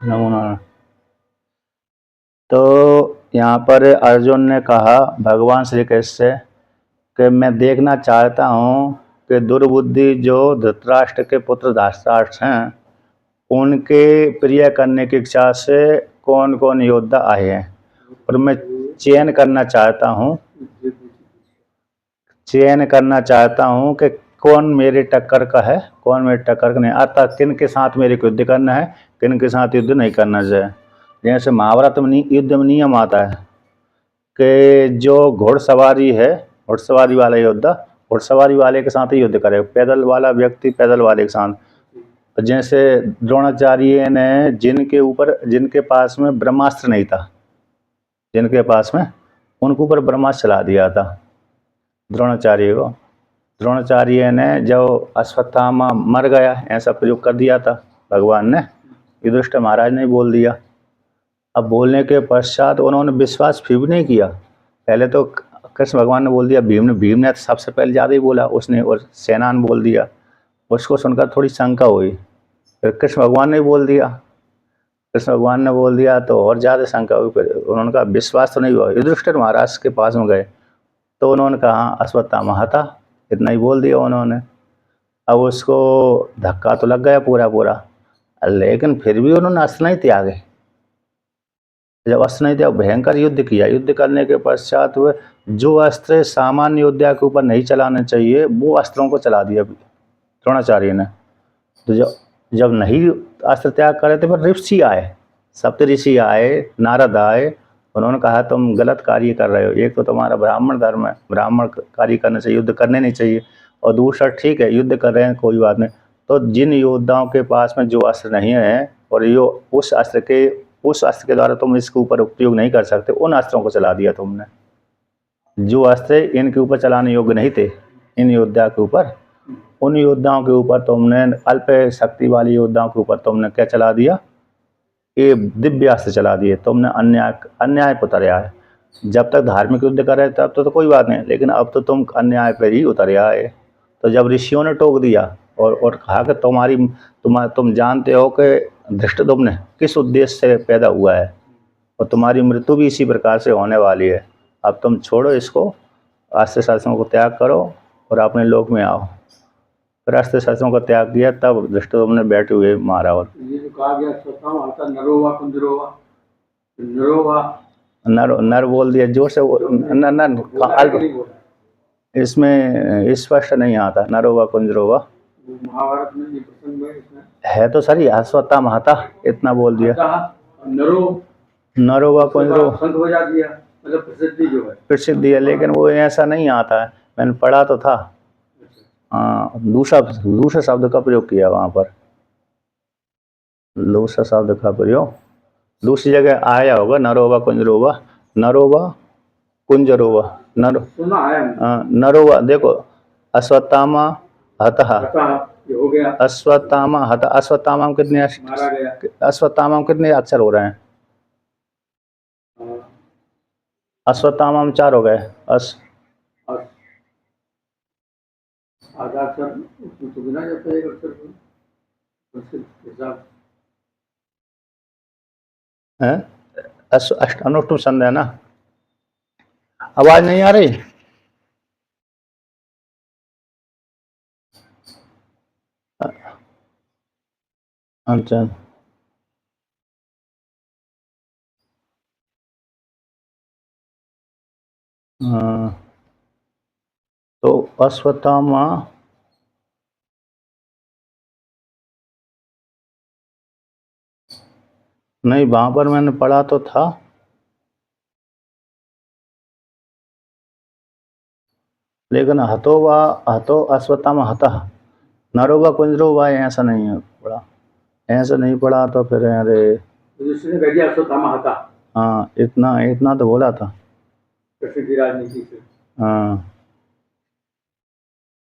नमूना। तो यहाँ पर अर्जुन ने कहा भगवान श्री कृष्ण से कि मैं देखना चाहता हूँ कि दुर्बुद्धि जो धृतराष्ट्र के पुत्र धृतराष्ट्र हैं उनके प्रिय करने की इच्छा से कौन कौन योद्धा आए हैं, और मैं चयन करना चाहता हूँ कि कौन मेरे टक्कर का है, कौन मेरे टक्कर का नहीं, अर्थात किन के साथ मेरे को युद्ध करना है, किन के साथ युद्ध नहीं करना चाहिए। जैसे महाभारत में युद्ध में नियम आता है कि जो घुड़सवारी है, घुड़सवारी वाला योद्धा घुड़सवारी वाले के साथ ही युद्ध करे, पैदल वाला व्यक्ति पैदल वाले के साथ। जैसे द्रोणाचार्य ने जिनके पास में ब्रह्मास्त्र नहीं था, जिनके पास में उनके ऊपर ब्रह्मास्त्र चला दिया था द्रोणाचार्य को। द्रोणाचार्य ने जब अश्वत्थामा मर गया ऐसा प्रयोग कर दिया था भगवान ने, युधिष्ठिर महाराज ने बोल दिया। अब बोलने के पश्चात उन्होंने विश्वास फिर भी नहीं किया। पहले तो कृष्ण भगवान ने बोल दिया, भीम ने सबसे पहले ज़्यादा ही बोला उसने, और सेना ने बोल दिया। उसको सुनकर थोड़ी शंका हुई, फिर कृष्ण भगवान ने बोल दिया। कृष्ण भगवान ने बोल दिया तो और ज़्यादा शंका हुई, फिर उन्होंने कहा विश्वास तो नहीं हुआ। युधिष्ठिर महाराज के पास में गए तो उन्होंने कहा अश्वत्थामा हता, इतना ही बोल दिया उन्होंने। अब उसको धक्का तो लग गया पूरा पूरा, लेकिन फिर भी उन्होंने अस्त्र नहीं त्यागे। जब अस्त्र नहीं त्याग, भयंकर युद्ध किया। युद्ध करने के पश्चात वह जो अस्त्र सामान्य योद्धा के ऊपर नहीं चलाने चाहिए वो अस्त्रों को चला दिया द्रोणाचार्य ने। तो जब नहीं अस्त्र त्याग करे थे, पर ऋषि आए, सप्त ऋषि आए, नारद आए, उन्होंने कहा तुम गलत कार्य कर रहे हो। एक तो तुम्हारा ब्राह्मण धर्म है, ब्राह्मण कार्य करना चाहिए, युद्ध करने नहीं चाहिए। और दूसरा ठीक है युद्ध कर रहे हैं कोई बात नहीं, तो जिन योद्धाओं के पास में जो अस्त्र नहीं है और यो उस अस्त्र के द्वारा तुम इसके ऊपर उपयोग नहीं कर सकते, उन अस्त्रों को चला दिया तुमने। जो अस्त्र इनके ऊपर चलाने योग्य नहीं थे, इन योद्धा के ऊपर, उन योद्धाओं के ऊपर तुमने, अल्प शक्ति वाले योद्धाओं के ऊपर तुमने क्या चला दिया, ये दिव्य अस्त्र चला दिए तुमने। अन्याय पर उतरे आए। जब तक धार्मिक युद्ध कर रहे तब तो कोई बात नहीं, लेकिन अब तो तुम अन्याय पर ही उतरे आए। तो जब ऋषियों ने टोक दिया और कहा कि तुम जानते हो कि धृष्टद्युम्न किस उद्देश्य से पैदा हुआ है और तुम्हारी मृत्यु भी इसी प्रकार से होने वाली है, अब तुम छोड़ो इसको, अस्त्र शस्त्रों को त्याग करो और अपने लोक में आओ। फिर अस्त्र शस्त्रों का त्याग किया, तब धृष्टद्युम्न ने बैठे हुए मारा। और ये जो कहा गया नरोवा कुंजरोवा, नरोवा नर बोल दिया जोर से, नर इसमें स्पष्ट नहीं आता, नरोवा कुंजरोवा महाभारत में ये प्रसंग है तो सही, अश्वत्थामा हता इतना बोल दिया। नरोवा कुंजरो मतलब प्रसिद्धि जो है, प्रसिद्धि है, लेकिन वो ऐसा नहीं आता है, मैंने पढ़ा तो था। हाँ, दूसरा शब्द का प्रयोग किया वहाँ पर, दूसरा शब्द का प्रयोग दूसरी जगह आया होगा, नरोवा कुंजरोवा, नरोवा कुंजरोवा, नरोवा। देखो अश्वत्थामा हतः, हो गया अश्वत्थामा हतः, अश्वत्थामा में कितने अक्षर हो रहे हैं? अश्वत्थामा में 4 हो गए। आधा अक्षर उसमें तो गिना जाता है, एक अक्षर अनुष्टुप संधि है ना। आवाज नहीं आ रही? अच्छा, हाँ, तो अश्वत्थामा नहीं, वहां पर मैंने पढ़ा तो था, लेकिन हतो अश्वत्थामा हतः, नरोवा कुंजरोवा ऐसा नहीं है पढ़ा, ऐसा नहीं पढ़ा तो फिर अरे अश्वत्थामा हता, हाँ, इतना तो बोला था कृष्ण की राजनीति से। हाँ,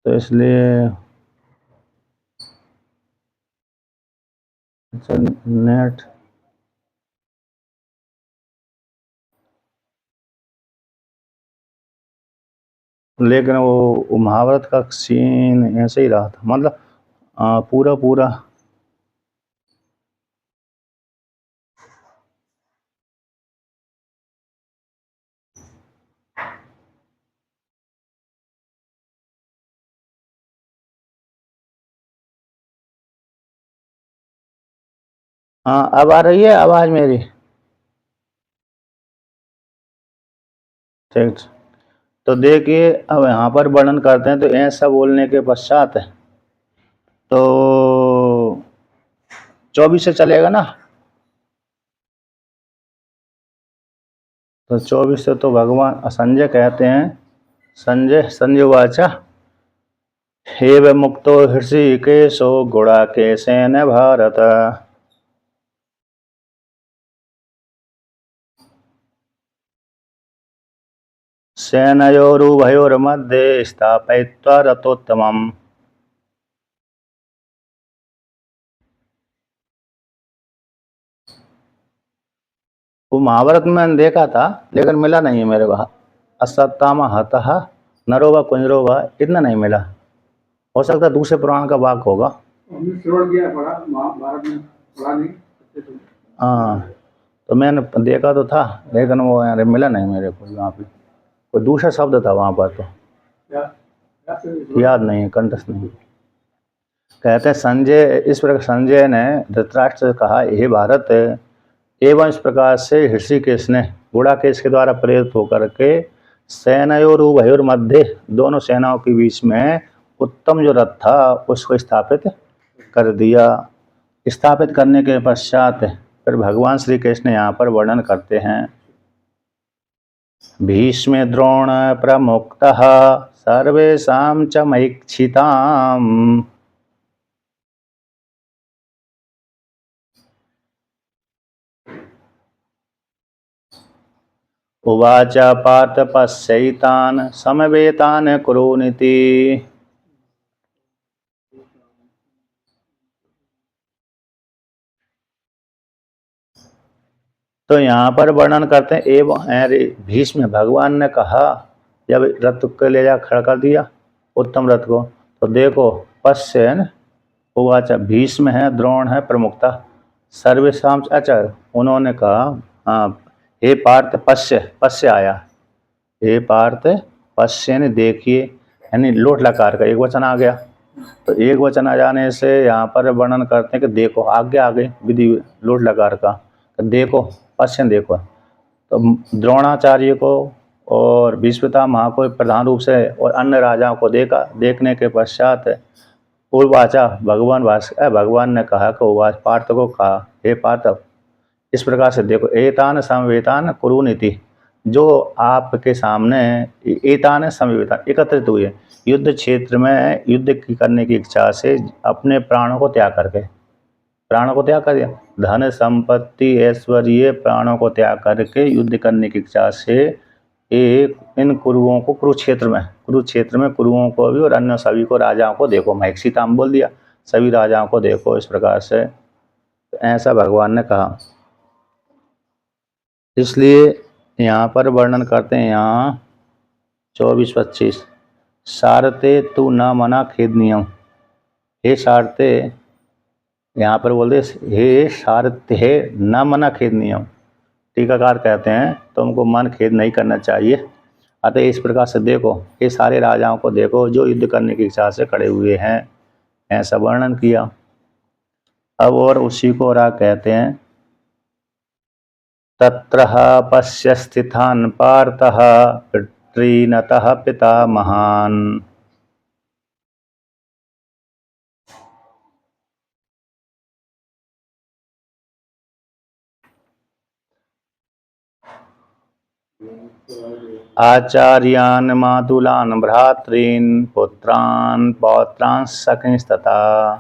तो इसलिए अच्छा नेट, लेकिन वो महाभारत का सीन ऐसे ही रहा था, मतलब पूरा हाँ, अब आ रही है आवाज मेरी? ठीक। तो देखिए, अब यहाँ पर वर्णन करते हैं, तो ऐसा बोलने के पश्चात तो 24 से चलेगा ना? तो 24 से तो भगवान संजय कहते हैं, संजय वाचा हे व मुक्तो हृषिकेशो गुणाकेशेन भारत। सेनयोरुभयोर्मध्ये स्थापयित्वा रथोत्तमम्। वो महाभारत में मैंने देखा था, लेकिन मिला नहीं है मेरे को। अश्वत्थामा हतः नरोवा कुंजरोवा, इतना नहीं मिला। हो सकता है दूसरे पुराण का वाक होगा। हमने श्रवण किया, पढ़ा, महाभारत में पढ़ा नहीं। हाँ, तो मैंने देखा तो था, लेकिन वो यार मिला नहीं मेरे को वहाँ पे। कोई दूसरा शब्द था वहाँ पर, तो याद नहीं है, कंठस्थ नहीं। कहते हैं संजय, इस प्रकार संजय ने धृतराष्ट्र से कहा, हे भारत, एवं इस प्रकार से ऋषिकेश ने गुड़ाकेश के द्वारा प्रेरित होकर के सेनयोरुभयोर मध्य, दोनों सेनाओं के बीच में उत्तम जो रथ था उसको स्थापित कर दिया। स्थापित करने के पश्चात फिर भगवान श्री कृष्ण यहाँ पर वर्णन करते हैं, भीष्म द्रोण प्रमुक्तः सर्वेषां च मयीक्षिताम्। उवाच पार्थ पश्यैतान् समवेतान् कुरूनिति। तो यहाँ पर वर्णन करते हैं, एवं भीष्म भगवान ने कहा, जब रथ को ले जा खड़ा कर दिया उत्तम रथ को, तो देखो पश्य है न, उवाच भीष्म है, द्रोण है, प्रमुखता सर्वेशाम। अच्छा, उन्होंने कहा, हाँ, हे पार्थ पश्य, पश्य आया, हे पार्थ पश्य ने देखिए, यानी लोट लकार का एक वचन आ गया। तो एक वचन आ जाने से यहाँ पर वर्णन करते हैं कि देखो, आगे आ गई विधि लोट लकार का, तो देखो पश्य देखो। तो द्रोणाचार्य को और भीष्मपितामह को प्रधान रूप से और अन्य राजाओं को देखा। देखने के पश्चात उवाचा भगवान ने कहा कि उवाच पार्थ को कहा, हे पार्थ, इस प्रकार से देखो, एतान समवेतान कुरुनीति, जो आपके सामने एतान समवेतान एकत्रित हुए युद्ध क्षेत्र में युद्ध करने की इच्छा से अपने प्राणों को त्याग करके, प्राणों को त्याग कर दिया, धन संपत्ति ऐश्वर्य प्राणों को त्याग करके युद्ध करने की इच्छा से एक इन कुरुओं को कुरुक्षेत्र में कुरुओं को भी और अन्य सभी को राजाओं को देखो, महक्षिताम बोल दिया, सभी राजाओं को देखो इस प्रकार से। तो ऐसा भगवान ने कहा। इसलिए यहाँ पर वर्णन करते हैं, यहाँ 24-25, सारते तू न मना खेदनियम। हे सारते, यहाँ पर बोलते हे सारते हे न मना खेदनियम। टीकाकार कहते हैं तुमको मन खेद नहीं करना चाहिए। अतः इस प्रकार से देखो, ये सारे राजाओं को देखो जो युद्ध करने की इच्छा से खड़े हुए हैं, ऐसा वर्णन किया। अब और उसी को राग कहते हैं, तत्र पश्य स्थितान् पार्थः पितॄनतः पितामहान्। आचार्यान् मातुलान् भ्रातॄन् पुत्रान् पौत्रान् सखींस्तथा।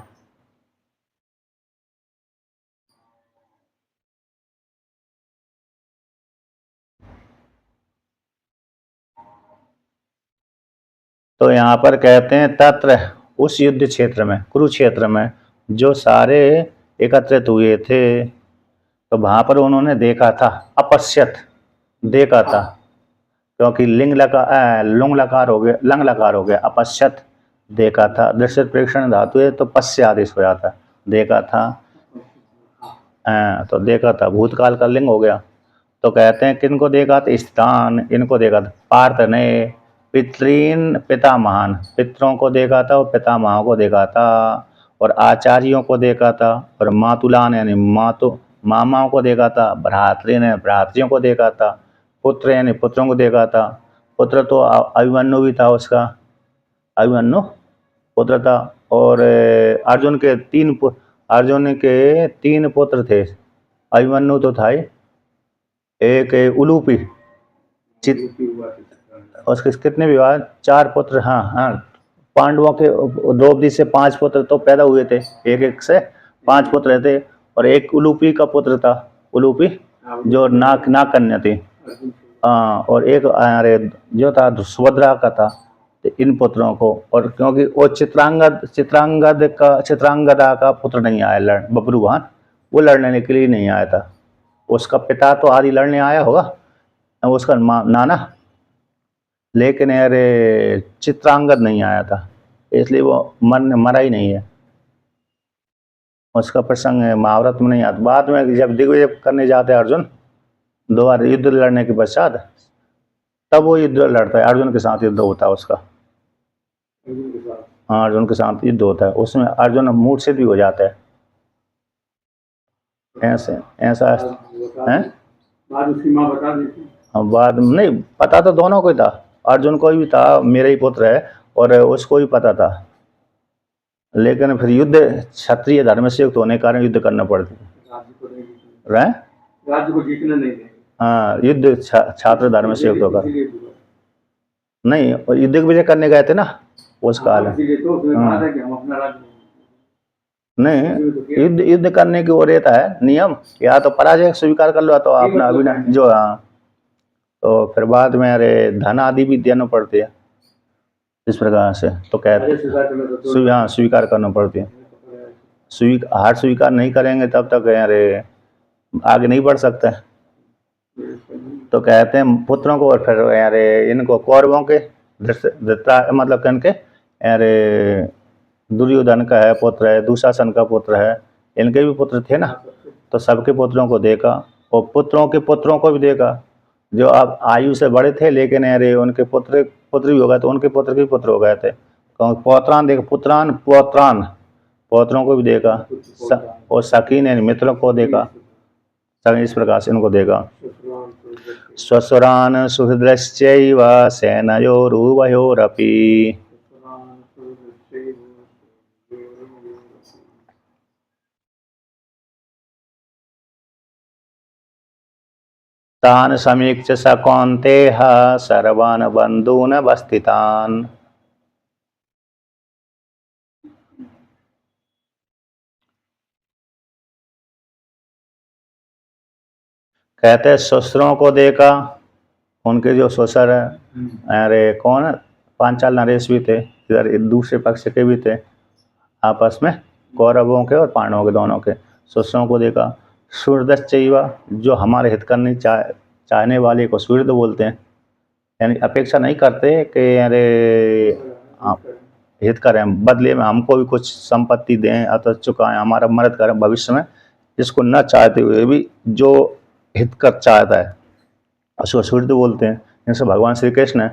तो यहाँ पर कहते हैं, तत्र उस युद्ध क्षेत्र में, कुरुक्षेत्र में जो सारे एकत्रित हुए थे, तो वहाँ पर उन्होंने देखा था, अपश्यत देखा था, क्योंकि लुंग लकार हो गया, लंग लकार हो गया, अपश्यत देखा था, दृश्य प्रेक्षण धातु है तो पश्य आदेश हो जाता, देखा था। तो देखा था भूतकाल का लिंग हो गया। तो कहते हैं किनको देखा था, स्थान, इनको देखा था, पार्थ ने पितृन पितामहान, पितरों को देखा था और पितामहों को देखा था, और आचार्यों को देखा था, और मातुलान यानी मामाओं को देखा था, भ्रातृ ने भ्रातृयों को देखा था, पुत्र यानी पुत्रों को देखा था। पुत्र तो अभिमन्यु भी था उसका, अभिमन्यु पुत्र था। और अर्जुन के 3 पुत्र थे। अभिमन्यु तो था ही, एक उलूपी, उसके कितने विवाह, 4 पुत्र। हाँ हाँ, पांडवों के द्रौपदी से 5 पुत्र तो पैदा हुए थे, एक एक से 5 पुत्र थे। और एक उलूपी का पुत्र था, उलूपी जो नाग कन्या थी। हाँ, और एक अरे जो था सुभद्रा का था। तो इन पुत्रों को, और क्योंकि वो चित्रांगदा का पुत्र नहीं आया, बब्रुवाहन, वो लड़ने के लिए नहीं आया था। उसका पिता तो आदि लड़ने आया होगा, उसका नाना, लेकिन अरे चित्रांगद नहीं आया था, इसलिए वो मरा ही नहीं है। उसका प्रसंग महाभारत में नहीं आता। बाद में जब दिग्विजय करने जाते हैं अर्जुन, 2 बार युद्ध लड़ने के पश्चात, तब वो युद्ध लड़ता है, अर्जुन के साथ युद्ध होता है उसका। हाँ, अर्जुन के साथ युद्ध होता है, उसमें अर्जुन मूर्छित भी हो जाता है। ऐसा है। बाद में नहीं पता, तो दोनों को ही था, अर्जुन को भी था मेरा ही पुत्र है, और उसको भी पता था। लेकिन फिर युद्ध क्षत्रिय धर्म से युक्त होने के कारण युद्ध करना पड़ती है, राज्य को जीतना नहीं है। हाँ, युद्ध छात्र धर्म से युक्त होकर नहीं, युद्ध विजय करने गए थे ना उस काल। नहीं, युद्ध करने की वो रहता है नियम, या तो पराजय स्वीकार कर लो तो अपना अभिनय जो। हाँ, तो फिर बाद में अरे धन आदि भी देना पड़ती है, इस प्रकार से। तो कहते स्वीकार करना पड़ती है। हार स्वीकार नहीं करेंगे तब तक अरे आगे नहीं बढ़ सकते। तो कहते हैं पुत्रों को, और फिर अरे इनको कौरवों के मतलब इनके अरे दुर्योधन का है पुत्र है, दुशासन का पुत्र है, इनके भी पुत्र थे ना। तो सबके पुत्रों को देखा, और पुत्रों के पुत्रों को भी देखा, जो अब आयु से बड़े थे, लेकिन अरे उनके पुत्र भी हो गए, तो उनके पुत्र भी पुत्र हो गए थे। पौत्रान देखा, पौत्रों को भी देखा, और सखीन यानी मित्रों को देखा, इस प्रकार से इनको देखा। स्वसुरान सुहृदश्चैव सेनयोरुभयोरपि तान समीक्ष्य स कौन्तेयः सर्वान् बन्धून् अवस्थितान्। कहते ससुरों को देखा, उनके जो ससुर है, अरे कौन है, पांचाल नरेश भी थे, इधर दूसरे पक्ष के भी थे, आपस में कौरवों के और पांडवों के दोनों के ससुरों को देखा। सुहृदश्चैव, जो हमारे हित करने चाहने वाले को सुहृद बोलते हैं, यानी अपेक्षा नहीं करते कि अरे हित करें, बदले में हमको भी कुछ संपत्ति दें अथवा चुकाएं, हमारा मदद करें भविष्य में, इसको न चाहते हुए भी जो हित कर चाहता है उसको सुहृद बोलते हैं। जैसे भगवान श्री कृष्ण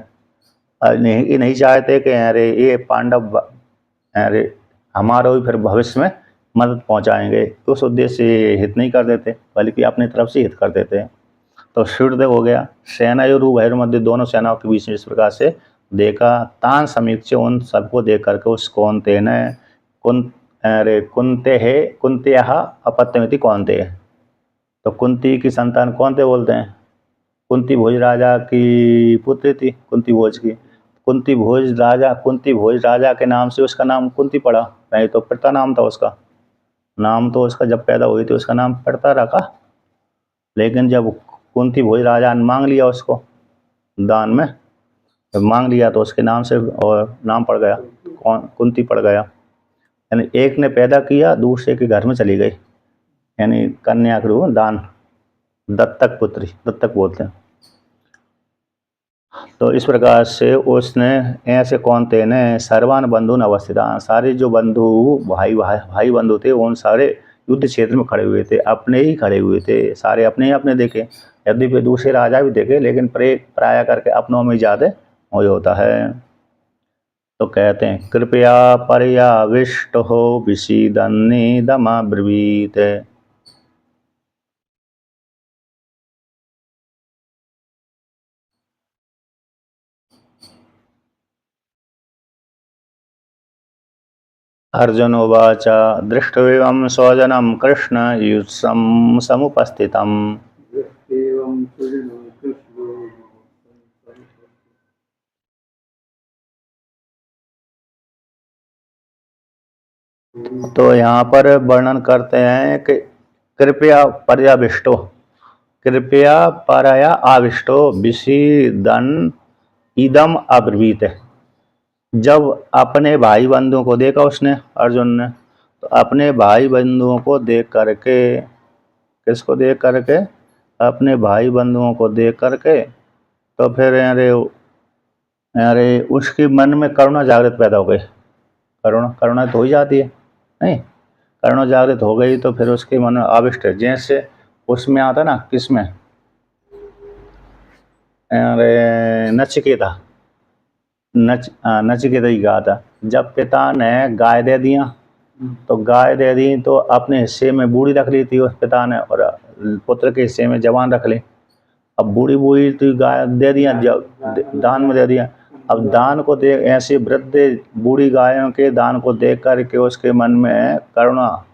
नहीं चाहते कि अरे ये पांडव अरे हमारा भी फिर भविष्य में मदद पहुंचाएंगे, उस उद्देश्य से हित नहीं कर देते, बल्कि अपनी तरफ से हित कर देते हैं। तो सुहृद हो गया। सेना और उभयोर मध्य, दोनों सेनाओं के बीच में इस प्रकार से देखा। तान समीक्ष, उन सबको देख करके उस कौन्ते ने कुंत्यः अपत्यमिति कौन्ते, तो कुंती की संतान कौन्ते बोलते हैं। कुंती भोज राजा की पुत्री थी, कुंती भोज की। कुंती भोज राजा के नाम से उसका नाम कुंती पड़ा, नहीं तो पिता नाम था उसका। नाम तो उसका जब पैदा हुई थी उसका नाम पिता रखा, लेकिन जब कुंती भोज राजा ने मांग लिया उसको दान में, जब मांग लिया तो उसके नाम से और नाम पड़ गया, कुंती पड़ गया। यानी एक ने पैदा किया, दूसरे के घर में चली गई, यानी कन्या के रूप में दान, दत्तक पुत्री, दत्तक बोलते हैं। तो इस प्रकार से उसने ऐसे कौन्ते ने सर्वान बंधु न अवस्थितान, सारे जो बंधु भाई बंधु थे, उन सारे युद्ध क्षेत्र में खड़े हुए थे, अपने ही खड़े हुए थे, सारे अपने ही अपने देखे। यद्यपि दूसरे राजा भी देखे, लेकिन प्राय करके अपनों में ज़्यादा वो होता है। तो कहते हैं कृपया पर्याविष्ट हो विषीदन्निदमब्रवीत्। अर्जुन उवाच दृष्ट्वेवं स्वजनं कृष्ण युत्सं समुपस्थितम् दृष्ट्वेवं सुजनं कृष्णो तो यहाँ पर वर्णन करते हैं कि कृपया पर्याविष्टो, कृपया परया आविष्टो विषीदन इदम अब्रवीत। जब अपने भाई बंधुओं को देखा उसने, अर्जुन ने, तो अपने भाई बंधुओं को देख करके, किसको देख करके, अपने भाई बंधुओं को देख करके, तो फिर अरे अरे उसके मन में करुणा जागृत पैदा हो गई। करुणा करुणा तो हो ही जाती है, नहीं, करुणा जागृत हो गई तो फिर उसके मन में आविष्ट है, जैसे उसमें आता ना, किसमें, अरे नचिकेता, नचिकेता ही कहा था, जब पिता ने गाय दे दिया, तो गाय दे दी तो अपने हिस्से में बूढ़ी रख ली थी उस पिता ने, और पुत्र के हिस्से में जवान रख ली। अब बूढ़ी बूढ़ी तो गाय दे दिया, जब दान में दे दिया, अब दान को देख, ऐसे वृद्ध बूढ़ी गायों के दान को देख करके उसके मन में करुणा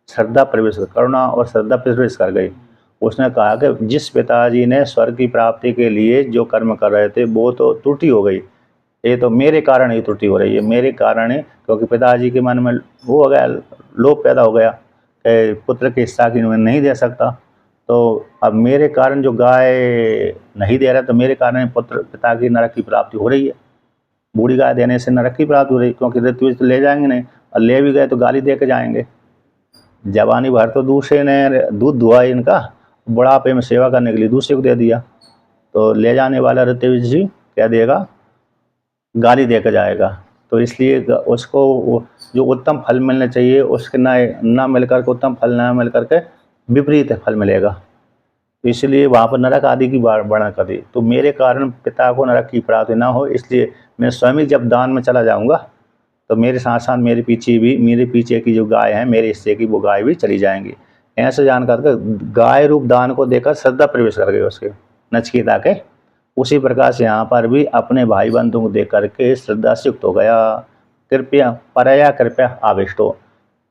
श्रद्धा प्रवेश, करुणा और श्रद्धा प्रवेश कर गई। उसने कहा कि जिस पिताजी ने स्वर्ग की प्राप्ति के लिए जो कर्म कर रहे थे वो तो त्रुटि हो गई, ये तो मेरे कारण ही त्रुटि हो रही है, मेरे कारण ही, क्योंकि पिताजी के मन में वो हो गया, लोभ पैदा हो गया कि पुत्र के हिस्सा की मैं नहीं दे सकता, तो अब मेरे कारण जो गाय नहीं दे रहा, तो मेरे कारण पुत्र पिता की नरक की प्राप्ति हो रही है। बूढ़ी गाय देने से नरक की प्राप्ति हो रही है, क्योंकि ऋतु तो ले जाएंगे नहीं, और ले भी गए तो गाली दे के जाएंगे। जवानी भर तो दूसरे ने दूध दुआ इनका, बुढ़ापे में सेवा करने के लिए दूसरे को दे दिया, तो ले जाने वाला ऋतु जी क्या देगा, गाली देकर जाएगा। तो इसलिए उसको जो उत्तम फल मिलने चाहिए उसके ना मिलकर के, उत्तम फल ना मिल करके विपरीत फल मिलेगा, तो इसलिए वहाँ पर नरक आदि की वर्णन कर दी। तो मेरे कारण पिता को नरक की प्राप्ति ना हो, इसलिए मैं स्वयं जब दान में चला जाऊँगा तो मेरे साथ साथ मेरे पीछे की जो गाय है, मेरे हिस्से की वो गाय भी चली जाएंगी। ऐसे जान कर गाय रूप दान को देकर श्रद्धा प्रवेश कर गई उसके, नचिकेता के। उसी प्रकार से यहाँ पर भी अपने भाई बंधु को देख करके श्रद्धा से युक्त हो गया। कृपया परया कृपया आविष्टो,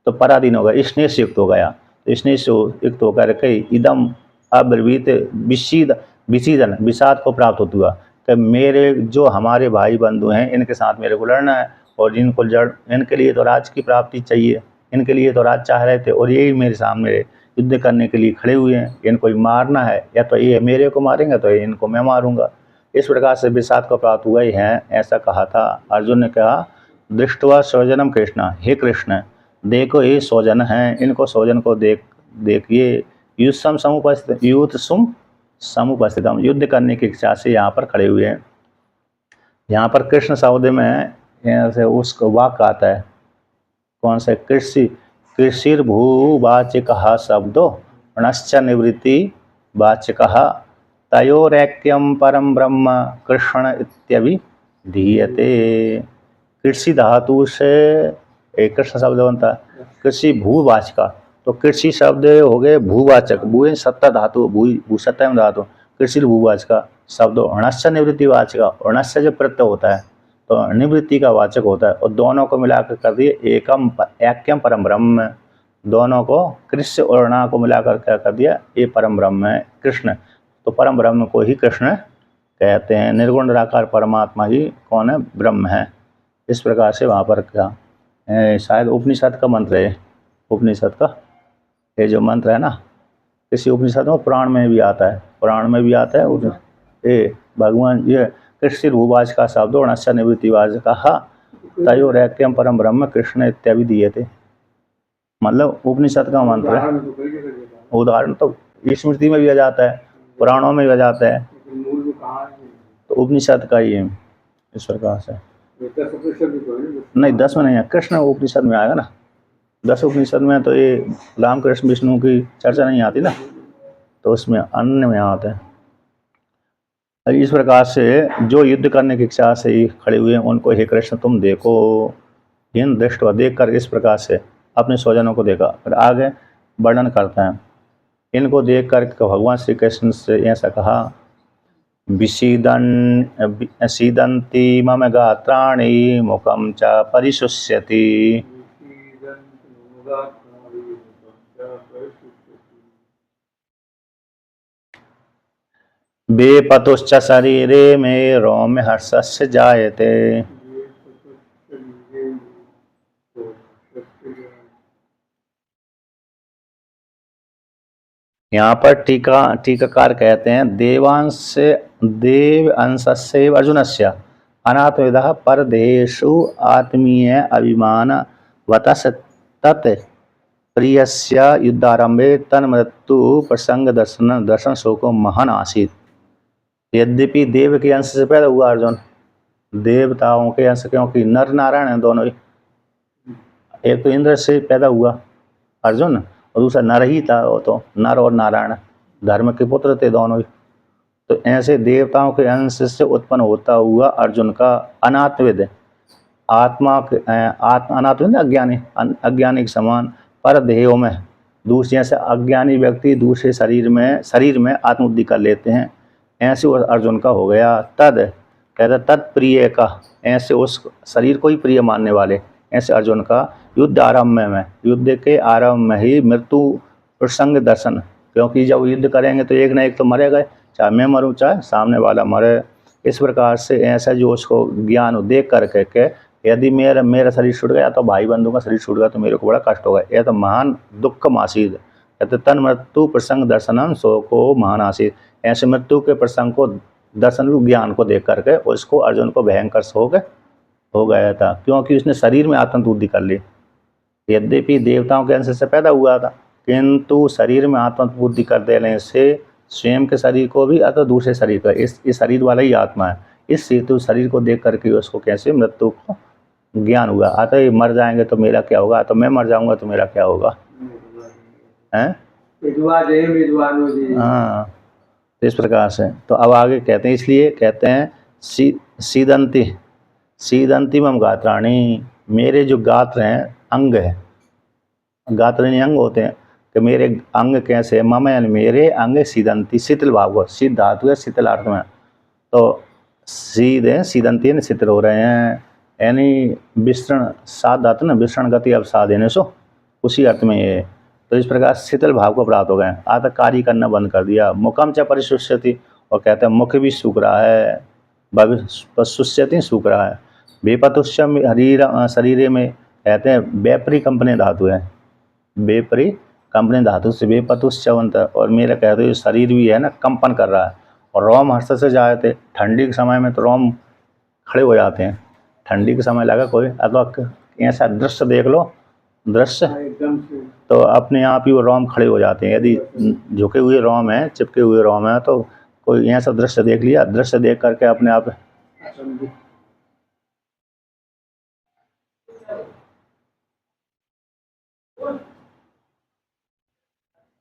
तो पराधीन हो गया, स्नेह से युक्त हो गया, तो स्नेह से युक्त होकर के इदम अब्रवीत विषीदन, विषाद को प्राप्त होता हुआ कि मेरे जो हमारे भाई बंधु हैं इनके साथ मेरे को लड़ना है, और इनको इनके लिए तो राज की प्राप्ति चाहिए, इनके लिए तो राज चाह रहे थे, और यही मेरे सामने युद्ध करने के लिए खड़े हुए हैं, इनको मारना है, या तो ये मेरे को मारेंगे तो इनको मैं मारूंगा। इस प्रकार से विषाद को प्राप्त हुआ ही है, ऐसा कहा था। अर्जुन ने कहा दृष्टवा स्वजनम कृष्ण, हे कृष्ण देखो ये स्वजन हैं, इनको स्वजन को देखिए, युत्सम समुपस्थित, युत्सुम समुपस्थितम, युद्ध करने की इच्छा से यहाँ पर खड़े हुए हैं। यहाँ पर कृष्ण शब्द में यहाँ से उसको वाक्य आता है, कौन सा, कृषिर्भूवाचिक शब्दो णश्च निवृत्ति वाचिक तयोरैक्यम परम ब्रह्म कृष्ण इत्यभिधीयते। कृषि धातु से एक कृष्ण शब्द बनता है, कृषि भूवाचक, तो कृषि शब्द हो गए भूवाचक, भू सत्ता धातु, भू सत्ता में धातु, कृषि भूवाचक शब्द अणस्य निवृत्ति वाचक, अणस्य जो प्रत्यय होता है तो निवृत्ति का वाचक होता है, और दोनों को मिलाकर कर दिए ऐक्यम परम ब्रह्म, दोनों को कृष्ण और अणा को मिलाकर क्या कर दिया, ये परम ब्रह्म है कृष्ण। तो परम ब्रह्म को ही कृष्ण कहते हैं, निर्गुण निराकार परमात्मा ही कौन है, ब्रह्म है। इस प्रकार से वहाँ पर क्या शायद उपनिषद का मंत्र है, उपनिषद का ये जो मंत्र है ना, किसी उपनिषद में, पुराण में भी आता है, पुराण में भी आता है ये भगवान, ये कृष्ण भूवाच का शब्द और नश्य निवृत्तिवाज कहा तयोरैक्यम परम ब्रह्म कृष्ण इत्यादि दिए थे, मतलब उपनिषद का मंत्र है। उदाहरण तो स्मृति में भी आ जाता है, पुराणों में भी आ जाता है, तो उपनिषद का ही है। इस प्रकार से नहीं, 10 में नहीं है, कृष्ण उपनिषद में आएगा ना, 10 उपनिषद में तो ये रामकृष्ण विष्णु की चर्चा नहीं आती ना, तो उसमें अन्य में आते हैं। इस प्रकार से जो युद्ध करने की इच्छा से ही खड़े हुए हैं उनको हे कृष्ण तुम देखो, इन दृष्टवा देख कर इस प्रकार से अपने स्वजनों को देखा। फिर आगे वर्णन करते हैं, इनको देख कर भगवान श्री कृष्ण से ऐसा कहा, सीदंती मम गात्राणि मुखम च परिशुष्यति, बेपतुश्च शरीरे मे रोम हर्षस्य जायते। यहाँ पर टीकाकार कहते हैं देव अंशस्य अर्जुनस्य अनात्मविदः परदेशु आत्मीय अभिमान वतस तत् प्रियस्य युद्धारंभे तन्मृत्यु प्रसंग दर्शन शोको महान आसीत। यद्यपि देव के अंश से पैदा हुआ अर्जुन, देवताओं के अंश, क्योंकि नर नारायण हैं दोनों ही। एक तो इंद्र से पैदा हुआ अर्जुन और दूसरा नर ही था, वो तो नर और नारायण धर्म के पुत्र थे दोनों ही। तो ऐसे देवताओं के अंश से उत्पन्न होता हुआ अर्जुन का अनात्मविद, अनात्मविद अज्ञानी के समान पर देहों में दूसरे से अज्ञानी व्यक्ति दूसरे शरीर में आत्मबुद्धि कर लेते हैं, ऐसे अर्जुन का हो गया। कहते तत्प्रिय का, ऐसे उस शरीर को ही प्रिय मानने वाले, ऐसे अर्जुन का युद्ध आरंभ में, युद्ध के आरंभ में ही मृत्यु प्रसंग दर्शन, क्योंकि जब युद्ध करेंगे तो एक ना एक तो मरेगा, चाहे मैं मरूं चाहे सामने वाला मरे। इस प्रकार से ऐसा जो उसको ज्ञान देख करके के यदि मेरा शरीर छूट गया तो भाई बंधु का शरीर छूट गया तो मेरे को बड़ा कष्ट होगा, यह तो महान दुख आसीद। कहते तन मृत्यु प्रसंग दर्शनम सो को महान आसीद। ऐसे मृत्यु के प्रसंग को दर्शन ज्ञान को देख करके उसको अर्जुन को भयंकर शोक हो गया था, क्योंकि उसने शरीर में आत्मबुद्धि कर ली। यद्यपि देवताओं के अंश से पैदा हुआ था, किंतु शरीर में आत्मबुद्धि कर देने से स्वयं के शरीर को भी अथवा दूसरे शरीर का, इस शरीर वाला ही आत्मा है, इस हेतु शरीर को देख करके उसको कैसे मृत्यु को ज्ञान हुआ। आता ये मर जाएंगे तो मेरा क्या होगा, तो मैं मर जाऊंगा तो मेरा क्या होगा, हैं? हाँ, इस प्रकार से। तो अब आगे कहते हैं, इसलिए कहते हैं सीदंती मम गात्राणी, मेरे जो गात्र हैं अंग है, गात्राणी अंग होते हैं कि मेरे अंग कैसे, मम यानी मेरे अंग सीदंती, शीतल भाव को, शीत धातु है शीतल अर्थ में, तो सीध है सीदंती ने शीतल हो रहे हैं, यानी विस्तृण सात धातु ना, विस्तृण गति अब साध देने सो उसी अर्थ में ये। तो इस प्रकार शीतल भाव को प्राप्त हो गए, आता कार्य करना बंद कर दिया। मुखम च परिशुष्यति, और कहते हैं मुख भी सूख रहा है, शुष्यति सूख रहा है। बेपतुष्यम शरीर में कहते हैं बेपरी कंपनी धातु है, बेपरी कंपनी धातु से बेपतुष्यवंत, और मेरा कहते हैं शरीर भी है ना कंपन कर रहा है। और रोम हर्ष से जाए थे, ठंडी के समय में तो रोम खड़े हो जाते हैं, ठंडी के समय लगा कोई अथवा ऐसा दृश्य देख लो, दृश्य तो अपने आप ही वो रोम खड़े हो जाते हैं। यदि झुके हुए रोम है, चिपके हुए रोम है, तो कोई ऐसा दृश्य देख लिया, दृश्य देख करके अपने आप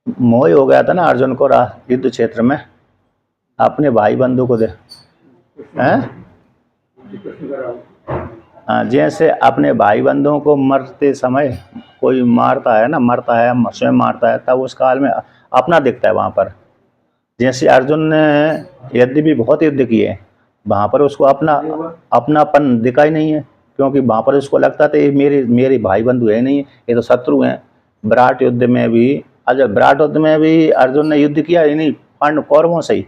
मोह हो गया था ना अर्जुन को युद्ध क्षेत्र में, अपने भाई बंधु को दे हैं, जैसे अपने भाई बंधुओं को मरते समय कोई मारता है ना, मरता है स्वयं मारता है, तब उस काल में अपना दिखता है वहाँ पर। जैसे अर्जुन ने यद्यपि बहुत युद्ध किए, वहाँ पर उसको अपनापन दिखा ही नहीं है, क्योंकि वहाँ पर उसको लगता था ये मेरे भाई बंधु है नहीं, ये तो शत्रु हैं। विराट युद्ध में भी अर्जुन ने युद्ध किया ही नहीं पांडव कौरवों से ही,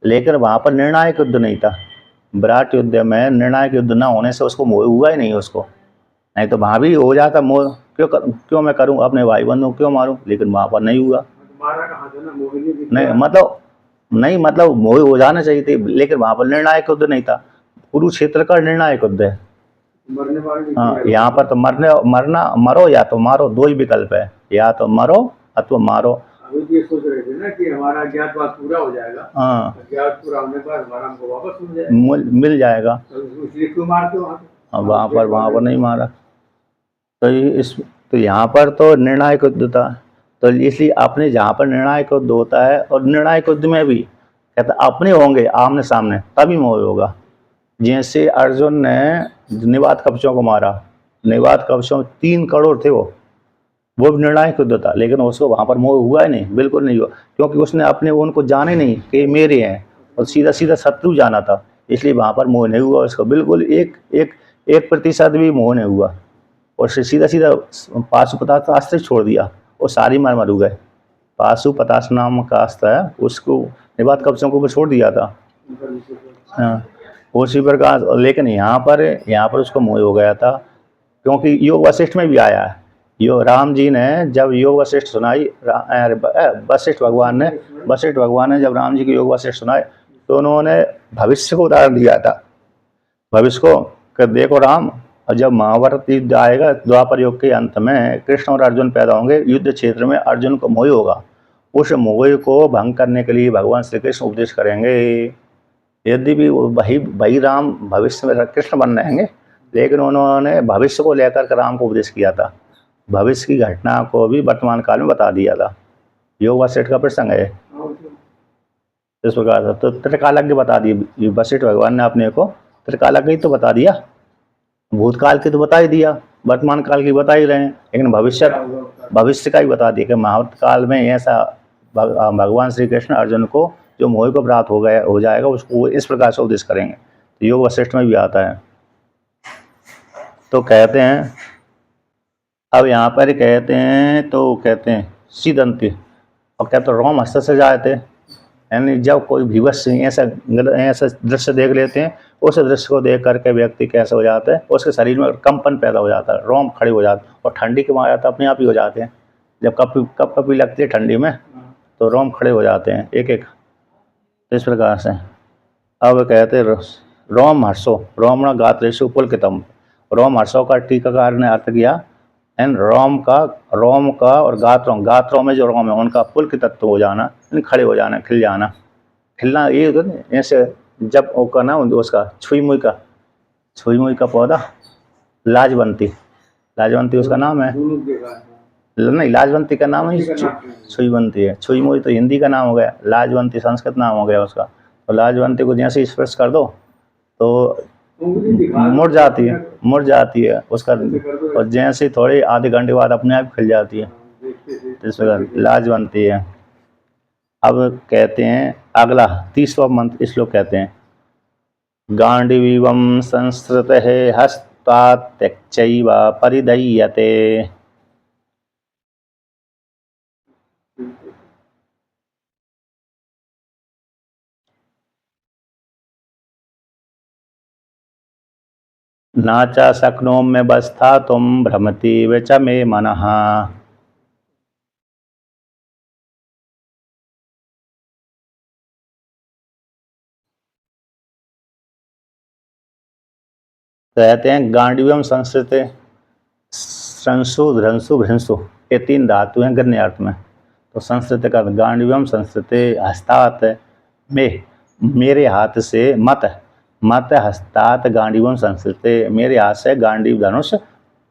लेकिन वहाँ पर निर्णायक युद्ध नहीं था। विराट युद्ध में निर्णायक युद्ध न होने से उसको मोह हुआ ही नहीं उसको, नहीं तो वहाँ भी हो जाता मोह, क्यों मैं करूँ अपने भाई बंधुओं क्यों मारूं, लेकिन वहाँ पर नहीं हुआ। नहीं मतलब मोह हो जाना चाहिए थी, लेकिन वहाँ पर निर्णायक युद्ध नहीं था। कुरुक्षेत्र का निर्णायक युद्ध है। हाँ, यहाँ पर तो मरो या तो मारो, दो ही विकल्प है, या तो मरो अथवा मारो। ये सोच रहे थे ना कि हमारा अज्ञातवास पूरा हो जाएगा, हाँ, अज्ञात पूरा होने के बाद हमारा हमको वापस मिल जाएगा, तो इसलिए क्यों मारते वहाँ पर नहीं मारा। तो यहाँ पर तो निर्णायक युद्ध था, तो इसलिए अपने जहाँ पर निर्णायक युद्ध होता है, और निर्णायक युद्ध में भी कहते अपने होंगे आमने सामने तभी मोह होगा। जैसे अर्जुन ने निवात कवचों को मारा, निवात कवचों 3 करोड़ थे, वो भी निर्णायक युद्ध था, लेकिन उसको वहाँ पर मोह हुआ ही नहीं, बिल्कुल नहीं हुआ, क्योंकि उसने अपने उनको जाने नहीं कि मेरे हैं, और सीधा सीधा शत्रु जाना था, इसलिए वहाँ पर मोह नहीं हुआ उसको, बिल्कुल 1% भी मोह नहीं हुआ। और सीधा सीधा पाशुपतास्त्र अस्त्र छोड़ दिया और सारी मर गए। पाशुपतास्त्र नाम का अस्त्र है, उसको निवात कवचों को छोड़ दिया था। हाँ, उसी प्रकार। लेकिन यहाँ पर उसको मोह हो गया था, क्योंकि योग वशिष्ठ में भी आया है। योग राम जी ने जब योग वशिष्ठ सुनाई, वशिष्ठ भगवान ने जब राम जी की योग वशिष्ठ सुनाए तो उन्होंने भविष्य को उदाहरण दिया था। भविष्य को कि देखो राम, जब महाभारत युद्ध आएगा, द्वापर युग के अंत में कृष्ण और अर्जुन पैदा होंगे, युद्ध क्षेत्र में अर्जुन को मोह होगा। उस मोह को भंग करने के लिए भगवान श्री कृष्ण उपदेश करेंगे। यदि भी वही राम भविष्य में कृष्ण बन रहेंगे, लेकिन उन्होंने भविष्य को लेकर के राम को उपदेश किया था। भविष्य की घटना को भी वर्तमान काल में बता दिया था। योग वशिष्ठ का प्रसंग है इस प्रकार से। तो त्रिकालज्ञ बता दिए वशिष्ठ भगवान ने अपने को। त्रिकालज्ञ ही तो बता दिया, भूतकाल की तो बता ही दिया, वर्तमान काल की बता ही रहे हैं, लेकिन भविष्य का ही बता दिया कि महाभारत काल में ऐसा भगवान श्री कृष्ण अर्जुन को जो मोह को प्राप्त हो जाएगा, उसको इस प्रकार से उपदेश करेंगे। तो योग वशिष्ठ में भी आता है। तो कहते हैं, अब यहाँ पर कहते हैं, तो कहते हैं सीदंती, और कहते रोम हस्त से जाए थे, यानी जब कोई भीवश ऐसा दृश्य देख लेते हैं, उस दृश्य को देख करके व्यक्ति कैसे हो जाता है, उसके शरीर में कंपन पैदा हो जाता है, रोम खड़े हो जाते हैं, और ठंडी के मारे तो अपने आप ही हो जाते हैं। जब कपकपी लगती है ठंडी में तो रोम खड़े हो जाते हैं एक एक, इस प्रकार से। अब कहते रोम हर्षो रोमण गात्रेशु पुलकितम, रोम हर्षो का टीकाकार ने अर्थ किया, एंड रोम का और गात्रों में जो रोम है उनका पुलकित तत्व हो जाना, खड़े हो जाना, खिल जाना। खिलना ये ऐसे जब वो करना उसका छुई मुई का पौधा लाजवंती उसका नाम है, नहीं लाजवंती का नाम ही छुईवंती है। छुई मुई तो हिंदी का नाम हो गया, लाजवंती संस्कृत नाम हो गया उसका। तो लाजवंती को जैसे स्पर्श कर दो तो मुड़ जाती है उसका, और जैसे थोड़े आधे घंटे बाद अपने आप खिल जाती है, इस प्रकार लाजवंती है। अब कहते हैं अगला 30वां मंत्र, श्लोक कहते हैं गांडीवं संस्कृत है हस्तात् त्यक्चैव परिदह्यते। नाचा शक्नोम्य वस्थातुं भ्रमति च मे मनः। कहते हैं गांडीवम संस्कृत, संसु ध्रंसु भृंसु, ये 3 धातु हैं गन्य अर्थ में। तो संस्कृत का गांडीवम संस्कृत हस्तात में, मेरे हाथ से, मत हस्तात गांडीवम संस्कृत, मेरे हाथ से गांडीव धनुष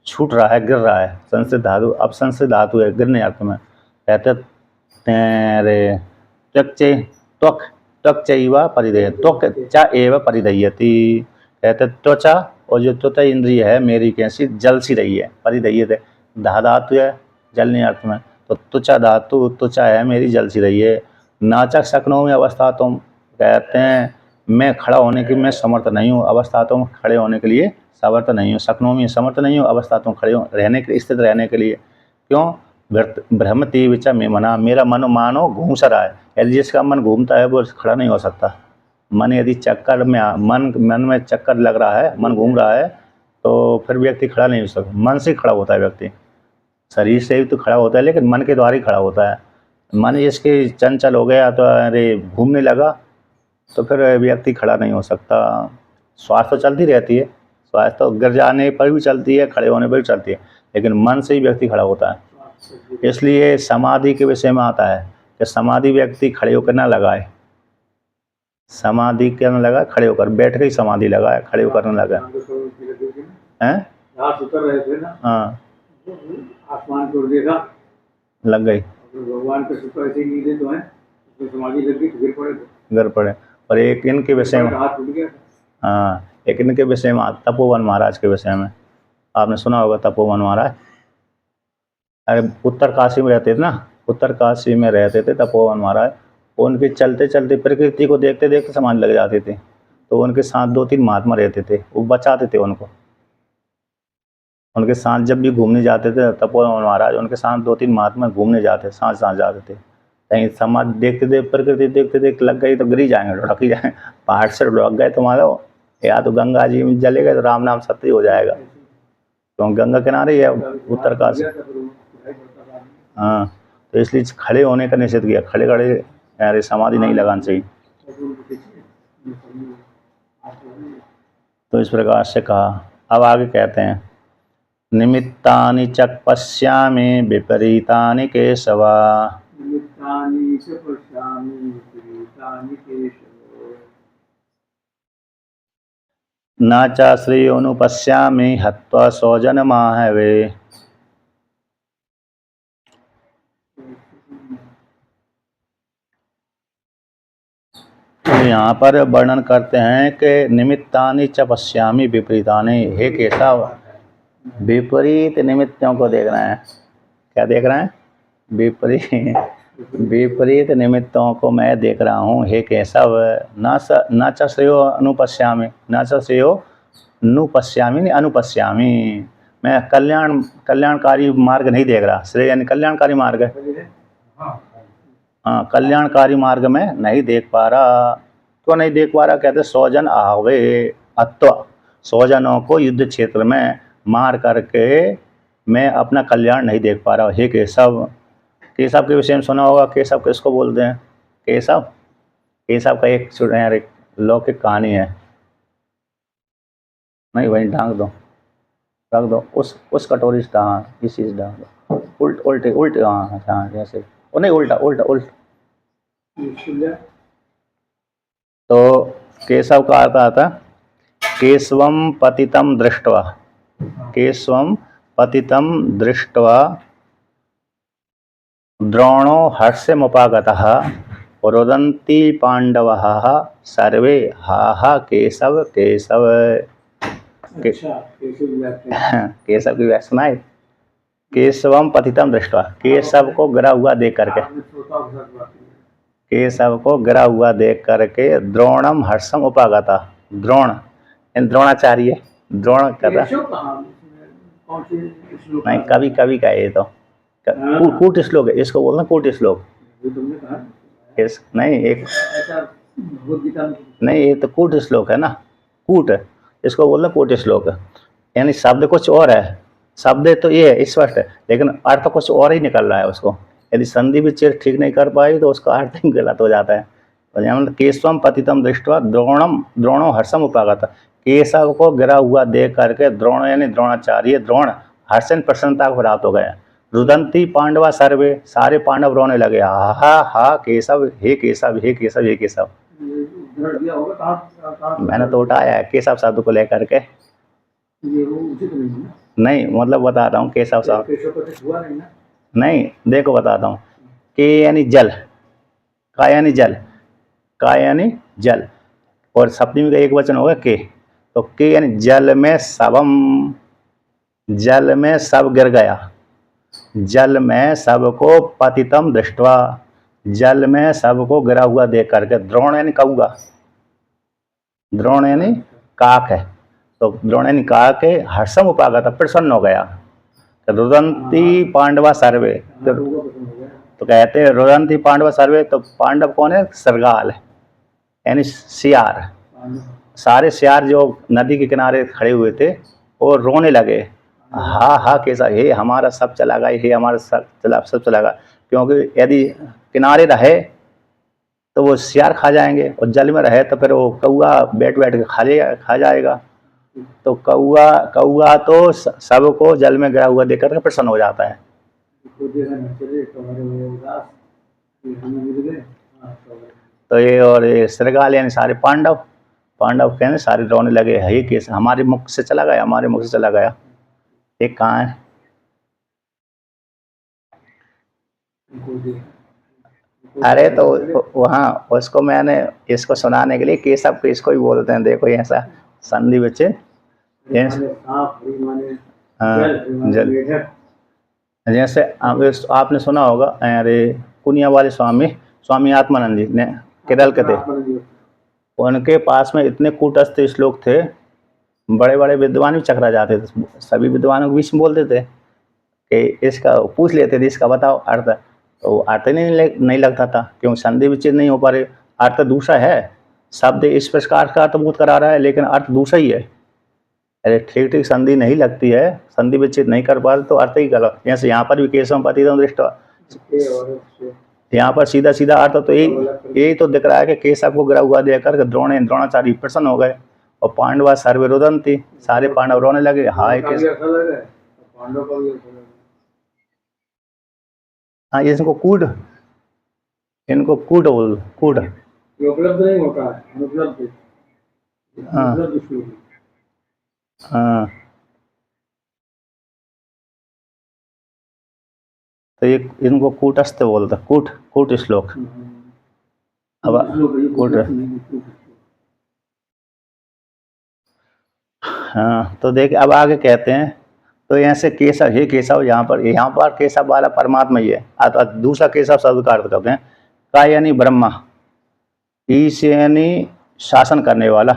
छूट रहा है, गिर रहा है। संस्कृत धातु, अब संस्कृत धातु है गन्य अर्थ में। कहते तेरे त्वक चैव परिदह्य, त्वक चा एव परिदह्यति। कहते त्वचा, और जो त्वचा इंद्रिय है मेरी कैसी जल सी रही है, परिदह्यते धातु है जलने अर्थ में। तो त्वचा धातु, त्वचा है मेरी जल सी रही है। नाचक शक्नों में अवस्था तुम, कहते हैं मैं खड़ा होने की मैं समर्थ नहीं हूँ, अवस्था तुम खड़े होने के लिए समर्थ नहीं हूँ, शक्नों में समर्थ नहीं हूँ, अवस्था तुम खड़े रहने के स्थित रहने के लिए। क्यों? भ्रमति विचा में मना, मेरा मन मानो घूम सा रहा है। यदि जिसका मन घूमता है वो खड़ा नहीं हो सकता। मन यदि चक्कर में मन में चक्कर लग रहा है, मन घूम रहा है, तो फिर व्यक्ति खड़ा नहीं हो सकता। मन से खड़ा होता है व्यक्ति, शरीर से भी तो खड़ा होता है लेकिन मन के द्वारा ही खड़ा होता है। मन इसके चंचल हो गया तो अरे घूमने लगा तो फिर व्यक्ति खड़ा नहीं हो सकता। श्वास तो चलती रहती है, श्वास तो गिर जाने पर भी चलती है, खड़े होने पर भी चलती है, लेकिन मन से ही व्यक्ति खड़ा होता है। इसलिए समाधि के विषय में आता है कि समाधि व्यक्ति खड़े होकर ना लगाए, समाधि क्या न लगा, खड़े होकर, बैठ के ही समाधि लगाए, खड़े होकर न लगाए। हैं? उतर रहे थे ना, हाँ, आसमान को देखा, लग गई, भगवान के शुक्र ऐसे नीचे तो है, समाधि लग गई तो गिर पड़े। और एक इनके विषय में, हाथ टूट गया। हाँ, एक इनके विषय में तपोवन महाराज के विषय में आपने सुना होगा। तपोवन महाराज अरे उत्तर काशी में रहते थे ना, उत्तर काशी में रहते थे तपोवन महाराज। उनके चलते चलते प्रकृति को देखते देखते समाधि लग जाते थे। तो उनके साथ 2-3 महात्मा रहते थे, वो बचाते थे उनको। उनके साथ जब भी घूमने जाते थे तपोवन महाराज, उनके साथ 2-3 महात्मा घूमने जाते, साथ साथ जाते थे। कहीं समाज देखते देख प्रकृति देखते देख लग गई तो गिर ही जाएंगे, ढुड़क ही जाएंगे। पहाड़ से ढुड़क गए तो मान लो या तो गंगा जी में जले गए तो राम नाम सत्य हो जाएगा, तो गंगा किनारे ही है उत्तरकाशी। हाँ, तो इसलिए खड़े होने का निषेध किया, खड़े खड़े यार समाधि नहीं लगानी चाहिए। तो इस प्रकार से कहा। अब आगे कहते हैं, निमित्तानि च पश्यामि विपरीतानि केशवा, निमित्तानि च पश्यामि विपरीतानि केशव, न च श्रेयोनुपश्यामि हत्वा स्वजनमाहवे। तो यहाँ पर वर्णन करते हैं कि निमित्तानि च पश्यामि विपरीतानि, हे केशव विपरीत निमित्तों को देख रहे हैं। क्या देख रहे हैं? विपरीत निमित्तों को मैं देख रहा हूँ, हे केशव। न च श्रेयो अनुपश्यामि, न च श्रेयो नुपश्यामि नहीं अनुपश्यामि, मैं कल्याणकारी मार्ग नहीं देख रहा। श्रेय यानी कल्याणकारी मार्ग है, हाँ कल्याणकारी मार्ग में नहीं देख पा रहा। क्यों नहीं देख पा रहा? कहते स्वजन आवे अत्वा, स्वजनों को युद्ध क्षेत्र में मार करके मैं अपना कल्याण नहीं देख पा रहा। हे केशव, केशव के विषय में सुना होगा। केशव किसको बोलते हैं? केशव, केशव का एक लौकिक कहानी है। नहीं वहीं ढांक दो, रख दो उस कटोरी से, हाँ इस चीज डाल दो, उल्टे हाँ जैसे वो नहीं, उल्टा। तो केशव का अर्थ आता केशवम पतितम दृष्ट्वा, केशवम पतितम दृष्ट्वा द्रोणो हर्षमुपागतः रुदन्ति पांडवः सर्वे हा हा केशव केशव। केशव की व्याख्या सुनाई। केशवम पतितम दृष्ट्वा, केशव को गिरा हुआ देख करके, केशव को गिरा हुआ देख करके द्रोणम हर्षम उपागता, द्रोण द्रोणाचार्य, द्रोण कहता नहीं, कवि का ये तो कूट श्लोक है, इसको बोलना कूट श्लोक। नहीं एक नहीं, ये तो कूट श्लोक है ना, कूट, इसको बोलना कूट श्लोक। यानी शब्द कुछ और है, शब्द तो ये है स्पष्ट है, लेकिन अर्थ कुछ और ही निकल रहा है उसको। यदि संधि विच्छेद ठीक नहीं कर पाई तो उसका अर्थ ही गलत हो जाता है। तो केशवम पतितम दृष्ट्वा द्रोणो हर्षम उपागता, केशव को गिरा हुआ देख करके द्रोण यानी द्रोणाचार्य द्रोण हर्षन प्रसन्नता को प्राप्त हो गए। रुदंती पांडवा सर्वे, सारे पांडव रोने लगे, हा हा हा केशव हे केशव हे केशव हे केशव। मैंने तो उठाया है केशव शब्द को लेकर के, नहीं मतलब बताता हूँ केशव शब्द नहीं, देखो बताता हूँ। के यानी जल, का यानी जल, का यानी जल, और सप्तमी का एक वचन होगा के, तो के यानी जल में सबम, जल में सब गिर गया, जल में सबको पतितम दृष्ट्वा, जल में सबको गिरा हुआ देख करके, द्रोण यानी कौआ, द्रोण यानी काक है, तो द्रोण यानी काक है, हर्षम उपागत प्रसन्न हो गया। रुदंती पांडवा सर्वे, तो कहते हैं रुदंती पांडवा सर्वे, तो पांडव कौन है? सरगाल यानी सियार, सारे सियार जो नदी के किनारे खड़े हुए थे वो रोने लगे, हा हा कैसा, हे हमारा सब चला गया, हे हमारा सब चला गया। क्योंकि यदि किनारे रहे तो वो सियार खा जाएंगे, और जल में रहे तो फिर वो कौआ बैठ बैठ के खा जाएगा। तो कौआ तो सबको जल में गिरा हुआ देखकर के प्रसन्न हो जाता है। तो ये और ये श्रृगाल यानी सारे पांडव कहने सारे रोने लगे, हे कैसे हमारे मुख से चला गया, हमारे मुख से चला गया। एक कहाँ है? अरे तो वहाँ उसको मैंने इसको सुनाने के लिए केशव को इसको ही बोलते हैं। देखो ऐसा संधि बच्चे जैसे आपने सुना होगा, अरे कुनिया वाले स्वामी आत्मानंद जी ने केरल के थे, उनके पास में इतने कूटस्थ श्लोक थे बड़े बड़े विद्वान भी चकरा जाते थे, सभी विद्वानों के बीच में बोलते थे कि इसका पूछ लेते थे, इसका बताओ अर्थ, तो अर्थ नहीं लगता था, क्यों संधि विच्छेद नहीं हो पा रहे, अर्थ दूसरा है, शब्द इस प्रकार का अर्थ बोध करा रहा है लेकिन अर्थ दूसरा ही है। अरे ठीक ठीक संधि नहीं लगती है, संधि विच्छेद नहीं कर पा रहे तो अर्थ ही गलत। जैसे यहाँ पर भी केशव पतितम दृष्टवा, यहाँ पर सीधा सीधा अर्थ तो यही तो दिख रहा है कि केशव को गिरा हुआ देकर द्रोणाचार्य प्रसन्न हो गए और पांडवा सर्वे रुदन्ति, सारे पांडव रोने लगे। हाय हाँ, इनको कूट बोल, कूट उपलब्ध नहीं होता है, अनुपलब्ध। हाँ, तो ये इनको कूटस्थ बोलता, कूट श्लोक। अब कूट, हाँ, तो देख अब आगे कहते हैं, तो यहाँ से केशव, हे केशव, यहाँ पर केशव वाला परमात्मा ही है। दूसरा केशव शब्द का अर्थ करते हैं का यानी ब्रह्मा, ईश यानी शासन करने वाला,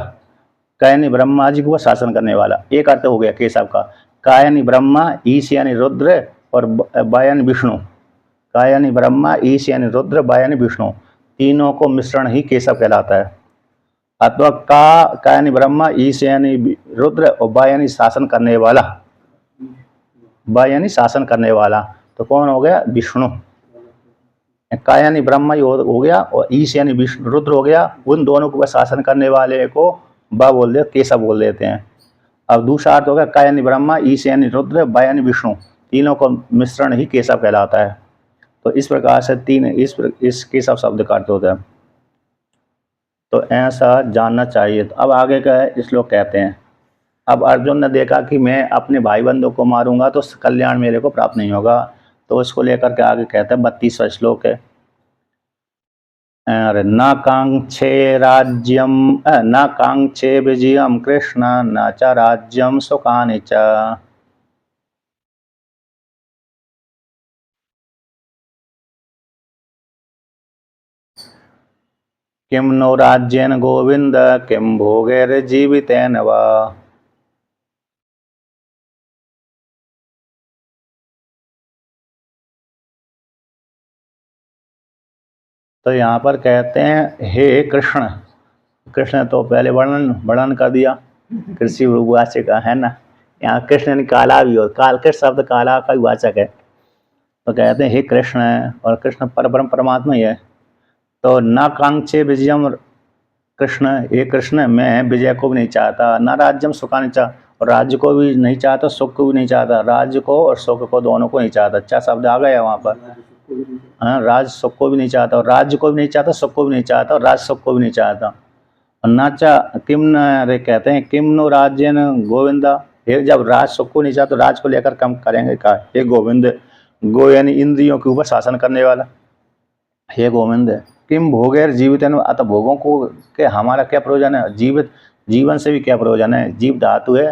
का यानी ब्रह्मा जी को शासन करने वाला, एक अर्थ हो गया केशव का यानी ब्रह्मा, ईश यानी रुद्र और बा यानी विष्णु। का यानी ब्रह्मा, ईश यानी रुद्र, बा यानी विष्णु, तीनों को मिश्रण ही केशव कहलाता है। अथवा का यानी ब्रह्मा, ईश यानी रुद्र और बा यानी शासन करने वाला, बा यानी शासन करने वाला, तो कौन हो गया? विष्णु। का यानी ब्रह्मा हो गया और ईश यानी विष्णु रुद्र हो गया, उन दोनों को शासन करने वाले को बा बोल दे, केशव बोल देते हैं। अब दूसरा अर्थ हो गया का यानी ब्रह्मा, ईश यानी रुद्र, बा यानी विष्णु, तीनों को मिश्रण ही केशव कहलाता है। तो इस प्रकार से तीन इस केशव शब्द का अर्थ होता है, तो ऐसा जानना चाहिए। तो अब आगे का है, इस लोग कहते हैं, अब अर्जुन ने देखा कि मैं अपने भाई बंधु को मारूंगा तो कल्याण मेरे को प्राप्त नहीं होगा, तो उसको लेकर के आगे कहते हैं 32वां श्लोक है, न कांक्षे राज्यम न कांक्षे विजयम कृष्ण न च राज्यम सुखानि च। किम नो राज्येन गोविंद किम भोगैर्जीवितेन वा। तो यहाँ पर कहते हैं हे कृष्ण, कृष्ण तो पहले वर्णन कर दिया, कृषि वाचक का है ना, यहाँ कृष्ण ने काला भी हो, कृष्ण शब्द काला का भी वाचक है। तो कहते हैं हे कृष्ण, और कृष्ण परब्रह्म परमात्मा ही है। तो न कांक्षे विजयम कृष्ण, हे कृष्ण मैं विजय को भी नहीं चाहता, न राज्यम सुखानि च, और राज्य को भी नहीं चाहता, सुख को भी नहीं चाहता, राज्य को और सुख को दोनों को नहीं चाहता। अच्छा शब्द आ गया वहाँ पर, हाँ, राज सुख को भी नहीं चाहता और राज्य को भी नहीं चाहता, सुख को भी नहीं चाहता और राज सुख को भी नहीं चाहता। और नाचा किम न कहते हैं किम नो राज्य न गोविंदा, जब राज सुख को नहीं चाहता तो राज को लेकर कम करेंगे का, हे गोविंद, गो यानी इंद्रियों के ऊपर शासन करने वाला, हे गोविंद, किम भोगैर जीवित, अतः भोगों को के हमारा क्या प्रयोजन है, जीवन से भी क्या प्रयोजन है, जीव धातु है,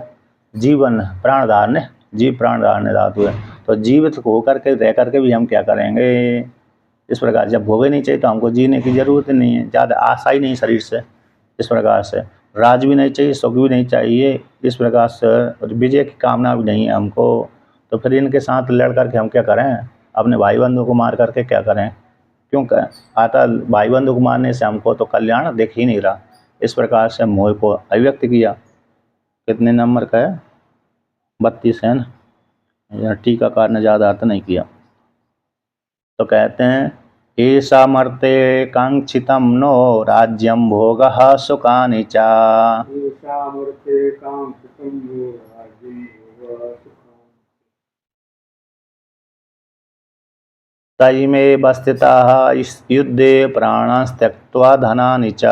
जीवन प्राण धारण, जीव प्राण धारण धातु है, तो जीवित होकर के रह करके भी हम क्या करेंगे। इस प्रकार जब भोगे नहीं चाहिए तो हमको जीने की जरूरत नहीं है, ज़्यादा आशा ही नहीं शरीर से। इस प्रकार से राज भी नहीं चाहिए, सुख भी नहीं चाहिए, इस प्रकार से विजय की कामना भी नहीं है हमको, तो फिर इनके साथ लड़ करके हम क्या करें, अपने भाई बंधु को मार करके क्या करें, क्यों आता भाई बंधु को मारने से हमको तो कल्याण दिख ही नहीं रहा। इस प्रकार से मोह को अभिव्यक्त किया। कितने नंबर का है? 32 है ना, टीकाकार ने ज़्यादा अर्थ नहीं किया। तो कहते हैं ऐसा मर्ते कांक्षितम नो राज्यम भोगः सुखानि च। तयिमेव स्थिताः युद्धे प्राणांस्त्यक्त्वा धनानि च।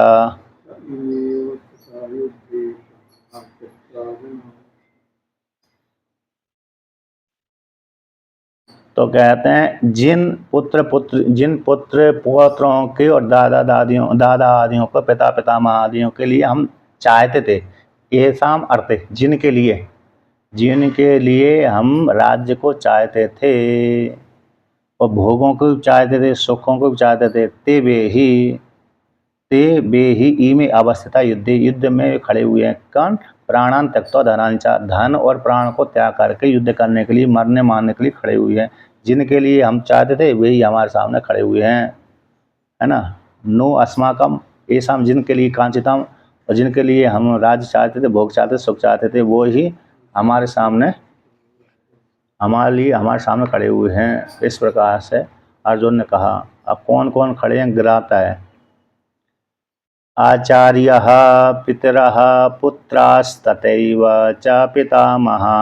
तो कहते हैं जिन पुत्र पौत्रों के और दादा आदियों को, पिता पितामह आदियों के लिए हम चाहते थे, ऐसा अर्थ जिनके लिए हम राज्य को चाहते थे और भोगों को भी चाहते थे, सुखों को भी चाहते थे, ते वे ही ई में अवस्थिता युद्ध में खड़े हुए हैं। कौन? प्राणान त्यक्त्वा धनांचा, धन और प्राण को त्याग करके युद्ध करने के लिए, मरने मारने के लिए खड़े हुए हैं। जिनके लिए हम चाहते थे वही हमारे सामने खड़े हुए हैं, है ना। नो अस्माकम ऐसा, जिनके लिए कांचितम, और जिनके लिए हम राज्य चाहते थे, भोग चाहते, सुख चाहते थे, वो ही हमारे सामने, हमारे लिए हमारे सामने खड़े हुए हैं। इस प्रकार से अर्जुन ने कहा। अब कौन कौन खड़े हैं गिराता है। आचार्यः पितरः पुत्रास्तथैव च पितामहा,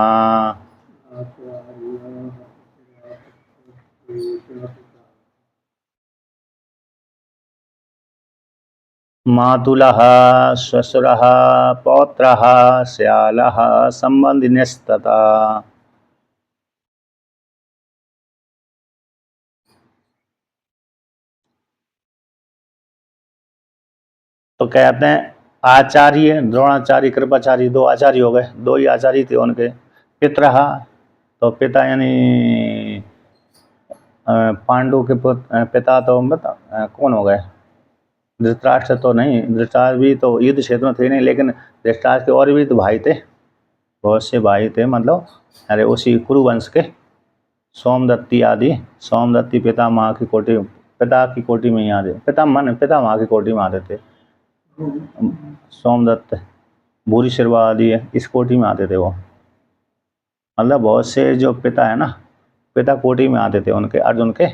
मातुलः श्वशुरः पौत्रः श्यालः संबंधिनस्तथा। तो कहते हैं आचार्य, द्रोणाचार्य, कृपाचार्य, दो आचार्य हो गए, दो ही आचार्य थे उनके। पितरः, तो पिता यानी पांडु के पिता तो कौन हो गए, धृतराष्ट्र तो नहीं, धृतराष्ट्र भी तो युद्ध क्षेत्र में थे नहीं, लेकिन धृतराष्ट्र के और भी तो भाई थे, बहुत से भाई थे, मतलब अरे उसी कुरुवंश के सोमदत्ती आदि। सोमदत्ती पिता माँ की कोटि, पिता की कोटि में ही आते, पिता माँ की कोटि में आते थे। सोमदत्त, भूरिश्रवा आदि इस कोटि में आते थे वो, मतलब बहुत से जो पिता है ना, पिता कोटि में आते थे उनके, अर्जुन के,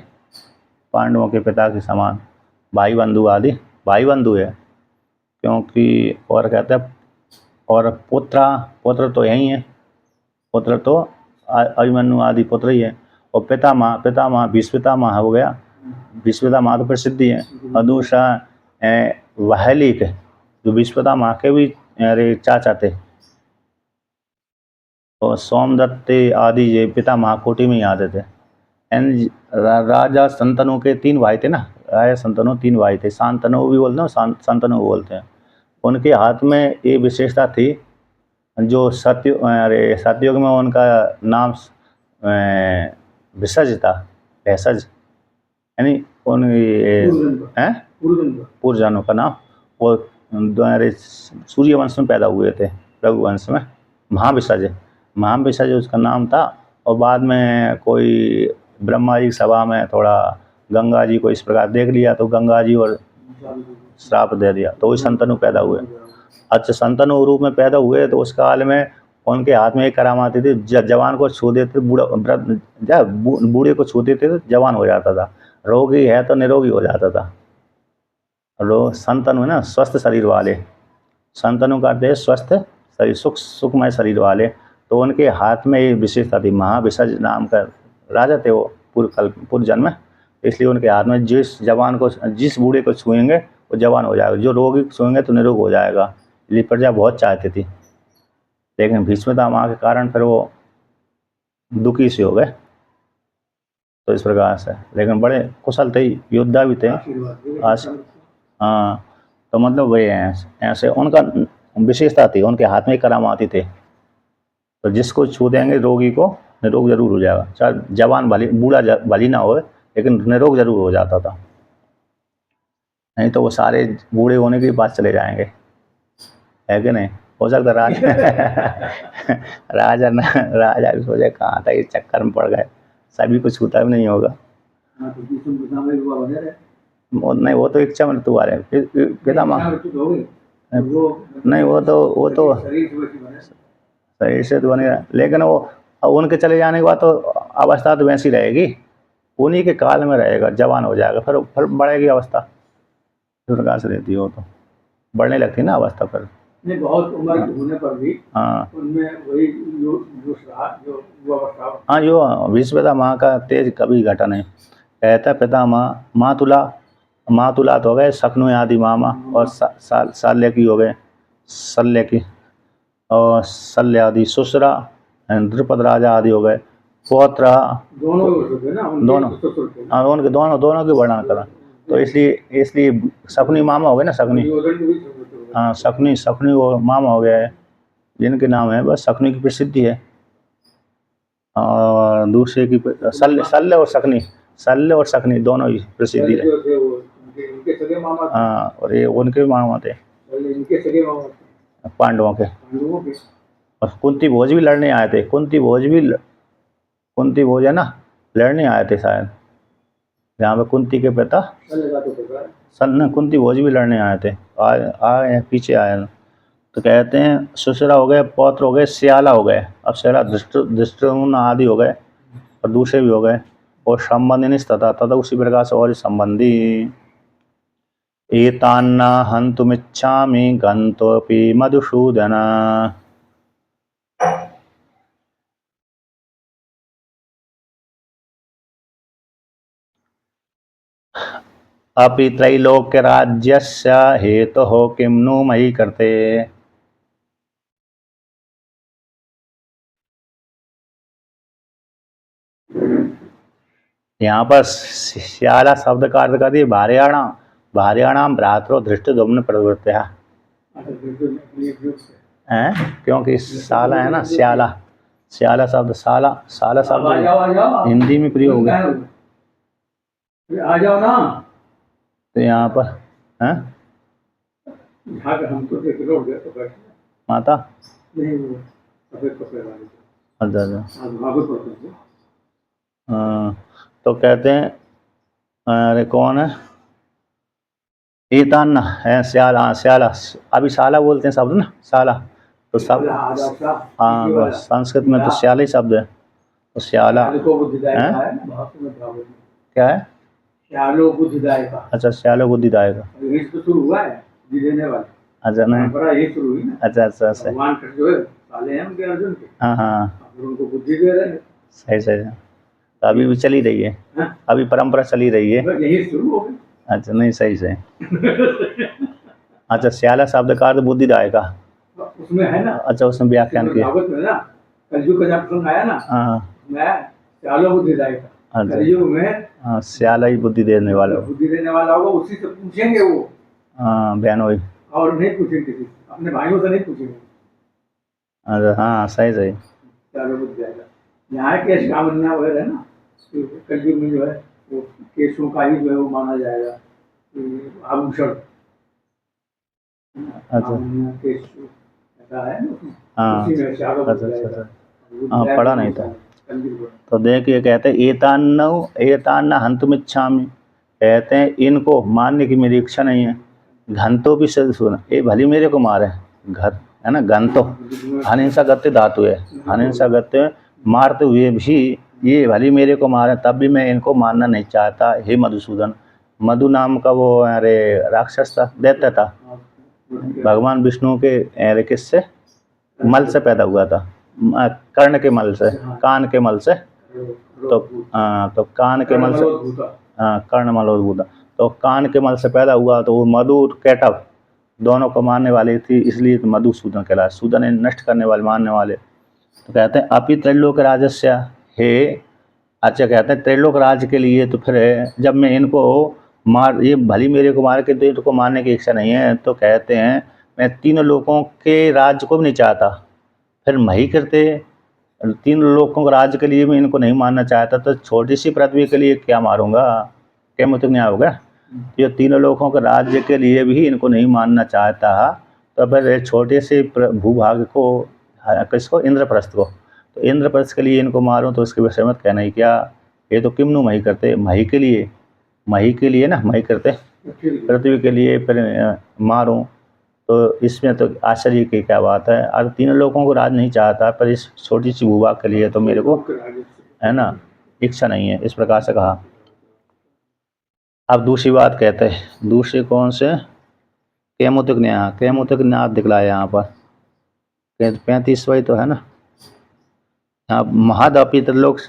पांडवों के पिता के समान। भाई बंधु आदि, भाई बंधु है क्योंकि, और कहते हैं, और पुत्र तो यही है, पुत्र तो अभिमन्यु आदि पुत्र ही है। और पितामह भीष्मपितामह हो गया, भीष्मपितामह तो प्रसिद्धि है। और दूसरा वहलिक, जो भीष्मपितामह के भी अरे चाचा थे। और सोमदत्त आदि ये पितामह कोटि में ही आते थे। राजा संतनु के 3 भाई थे ना, राजा संतनु 3 भाई थे, शांतनु भी बोलते हैं, संतनु बोलते हैं। उनके हाथ में ये विशेषता थी, जो सतयुग में उनका नाम भिषज था, भेषज, यानी उन पूर्वजन्म का नाम, वो सूर्यवंश में पैदा हुए थे, रघुवंश में, महाभिषज उसका नाम था। और बाद में कोई ब्रह्मा जी की सभा में थोड़ा गंगा जी को इस प्रकार देख लिया, तो गंगा जी और श्राप दे दिया, तो वही संतनु पैदा हुए। अच्छा, संतनु रूप में पैदा हुए तो उस काल में उनके हाथ में एक करामात थी, जवान को छू देते, बूढ़े को छू देते तो जवान हो जाता था, रोगी है तो निरोगी हो जाता था। संतनु है ना, स्वस्थ शरीर वाले, संतनु का अर्थ है स्वस्थ शरीर, सुखमय शरीर वाले। तो उनके हाथ में ये विशेषता थी। महाभिषज नाम का राजा थे वो पूर्व जन्म में, इसलिए उनके हाथ में जिस जवान को, जिस बूढ़े को छुएंगे वो जवान हो जाएगा, जो रोगी को छुएंगे तो निरोग हो जाएगा। इसलिए प्रजा बहुत चाहती थी, लेकिन भीष्मपितामह के कारण फिर वो दुखी से हो गए। तो इस प्रकार से, लेकिन बड़े कुशल थे, योद्धा भी थे। हाँ, तो मतलब वही है, ऐसे उनका विशेषता थी, उनके हाथ में करामाती थे, तो जिसको छू देंगे रोगी को निरोग जरूर हो जाएगा, चाहे जवान बूढ़ा भली ना हो, लेकिन निरोग जरूर हो जाता था। नहीं तो वो सारे बूढ़े होने के बाद चले जाएंगे, है कि नहीं। हो सकता राजा भी सोचे कहाँ था, इस चक्कर में पड़ गए, सभी को छूता भी नहीं होगा। नहीं, वो तो इच्छा मृत्यु वाले पितामह, नहीं वो तो शरीर से तो बनेगा, लेकिन वो उनके चले जाने के बाद तो अवस्था तो वैसी रहेगी, उन्हीं के काल में रहेगा, जवान हो जाएगा, फिर बढ़ेगी अवस्था, इस प्रकार से रहती है। वो तो बढ़ने लगती ना अवस्था, फिर नहीं, बहुत उम्र होने पर भी हाँ, उनमें वही जो अवस्था, हाँ, जो भीष्मपितामह का तेज कभी घटा नहीं। कहता पितामह मातुला तो हो गए शकुनु आदि मामा, और शल्य की हो गए, शल्य की, और शल्य आदि सुसरा, द्रुपद राजा आदि हो गए। पौत्र दोनों उनके दोनों की वर्णन करा, तो इसलिए शकुनी मामा हो गए ना, शकुनी, हाँ, शकुनी वो मामा हो गया है, जिनके नाम है, बस शकुनी की प्रसिद्धि है। और दूसरे की शल्य और शकुनी दोनों ही प्रसिद्धि है। हाँ, और ये उनके मामा थे। पांडवों के। पांडवों के। और कुंती भोज भी लड़ने आए थे, कुंती भोज है ना, लड़ने आए थे शायद, यहाँ पे कुंती के पिता कुंती भोज भी लड़ने आए थे, आए हैं, पीछे आए हैं। तो कहते हैं सुसरा हो गए, पौत्र हो गए, स्याला हो गए। अब स्याला धृष्टद्युम्न आदि हो गए और दूसरे भी हो गए। और संबंधी निष्ठता तथा उसी प्रकार से और संबंधी। एतान्न हन्तुमिच्छामि गन्तोऽपि मधुसूदन। अपि त्रैलोक्यराज्यस्य हेतोः किं नु मयि कृते। यहाँ पर स्याला शब्द का अर्थ कर दिए भार्याणां, भार्याणां भ्रातरो धृष्टद्युम्न प्रवृत्तया हैं, क्योंकि साला है ना, स्याला, स्याला शब्द साला, साला शब्द हिंदी में प्रयोग है। आ जाओ ना। तो यहाँ पर हैं हम तो देख लो तो बैठ माता नहीं वो सफेद कपड़े वाले। अच्छा आज भागवत पढ़ते हैं। तो कहते हैं अरे कौन है, एतान्न है स्याला, स्याला अभी साला बोलते हैं शब्द ना, साला तो सब हाँ बस संस्कृत में तो स्याला ही शब्द है। तो स्याला क्या है, श्यालो बुद्धिदायक। अच्छा श्यालो बुद्धिदायक। यही तो शुरू हुआ है देने वाले। अच्छा नहीं, परंपरा यही शुरू हुई ना। अच्छा अच्छा सही। भगवान कृष्ण जो है साले हैं उनके अर्जुन के। हाँ हाँ उनको बुद्धि दे रहे हैं। सही सही। तो अभी भी चली रही है, अभी परंपरा चली रही है। यही शुरू हो गई। अच्छा नहीं सही सही। अच्छा स्याला शब्द का अर्थ बुद्धिदायक का उसमें है ना। अच्छा उसमें व्याख्यान किया भागवत में ना, कलयुग का जब प्रसंग आया ना, मैं श्यालो बुद्धिदायक। कलयुग में हाँ स्याला ही बुद्धि देने वाला, बुद्धि देने वाला होगा, उसी से पूछेंगे वो। हाँ बहनोई, और नहीं पूछेंगे किसी अपने भाइयों से नहीं पूछेंगे। अच्छा हाँ सही सही। श्यालो बुद्धिदायक यहाँ केश कामन्या वगैरह है ना, कलयुग में जो है वो केशों का ही जो है वो माना जाएगा आभूषण। अच्छा केश ऐसा है ना। हाँ अच्छा हाँ पढ़ा नहीं था। तो देखिए कहते हैं एतान्न हन्तुमिच्छामि, कहते हैं इनको मारने की मेरी इच्छा नहीं है। घंतो भी सुना, ये भली मेरे को मारे, घर है ना, घंतो हनिंसा गत्य धातु है, हनिंसा गत्य मारते हुए भी ये भली मेरे को मारे, तब भी मैं इनको मारना नहीं चाहता। हे मधुसूदन, मधु नाम का वो अरे राक्षस था, दैत्य था, भगवान विष्णु के किससे मल से पैदा हुआ था, कर्ण के मल से, कान के मल से। तो कान के मल से कर्ण मलोद्भूता, तो कान के मल से पैदा हुआ। तो वो मधु कैटव दोनों को मारने वाली थी, इसलिए तो मधुसूदन कहलाया। सूदन है नष्ट करने वाले, मारने वाले। तो कहते हैं अपि त्रैलोक राजस्य, हे अच्छा कहते हैं त्रैलोक राज के लिए। तो फिर जब मैं इनको मार, ये भली मेरे को मार के तो इनको मारने की इच्छा नहीं है। तो कहते हैं मैं तीनों लोगों के राज्य को भी नहीं चाहता, फिर मही करते तीन लोगों के राज्य के लिए भी इनको नहीं मारना चाहता, तो छोटी सी पृथ्वी के लिए क्या मारूंगा, क्या मुझे न्याय होगा। ये तीनों लोगों के राज्य के लिए भी इनको नहीं मानना चाहता, तो फिर छोटे से भूभाग को, किसको, इंद्रप्रस्थ को, तो इंद्रप्रस्थ के लिए इनको मारूं तो उसके विषय में कहना ही क्या। ये तो किमनु मही करते, मही के लिए, मही के लिए ना, मही करते पृथ्वी के लिए फिर मारूं, तो इसमें तो आश्चर्य की क्या बात है। और तीनों लोगों को राज नहीं चाहता, पर इस छोटी सी भूभाग के लिए तो मेरे को है ना इच्छा नहीं है, इस प्रकार से कहा। अब दूसरी बात कहते हैं, दूसरे कौन से, कैमुतिक न्याय, कैमुतिक न्याय दिखलाया यहाँ पर 35वां तो है ना। यहाँ महादपि त्रैलोक,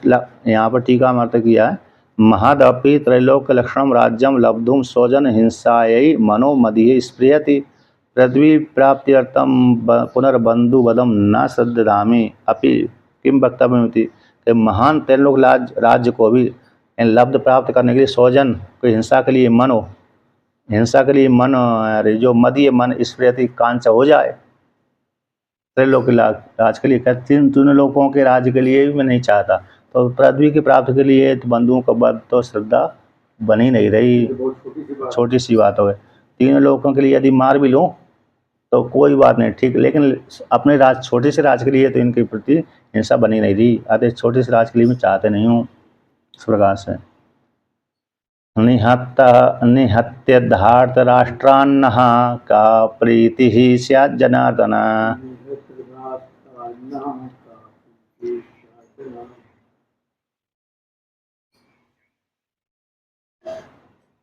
यहाँ पर टीका मर्थ किया है, महादपि त्रैलोक लक्षणम राज्यम लब्धुम स्वजन हिंसायै मनो मदीय स्प्रियति पृथ्वी प्राप्त्यर्थम पुनर्बंधु वदम न श्रद्धामि अपि किम वक्तव्यमिति, कि महान त्रैलोक राज्य को भी लब्ध प्राप्त करने के लिए स्वजन को हिंसा के लिए मनो, हिंसा के लिए मन, जो मदीय मन स्प्रियति कांचा हो जाए, त्रैलोक राज के लिए, तीनों लोगों के राज्य के लिए भी मैं नहीं चाहता। तो पृथ्वी की प्राप्ति के लिए तो बंधुओं का बद तो श्रद्धा बनी नहीं रही, छोटी सी बात हो गई। तीनों लोगों के लिए यदि मार भी लूँ तो कोई बात नहीं, ठीक, लेकिन अपने राज, छोटे से राज के लिए तो इनके प्रति हिंसा बनी नहीं रही। अतः छोटे से राज के लिए मैं चाहते नहीं हूँ इस प्रकार से। निहत्य धार्तराष्ट्रान्नः का प्रीति ही स्यात् जनार्दन।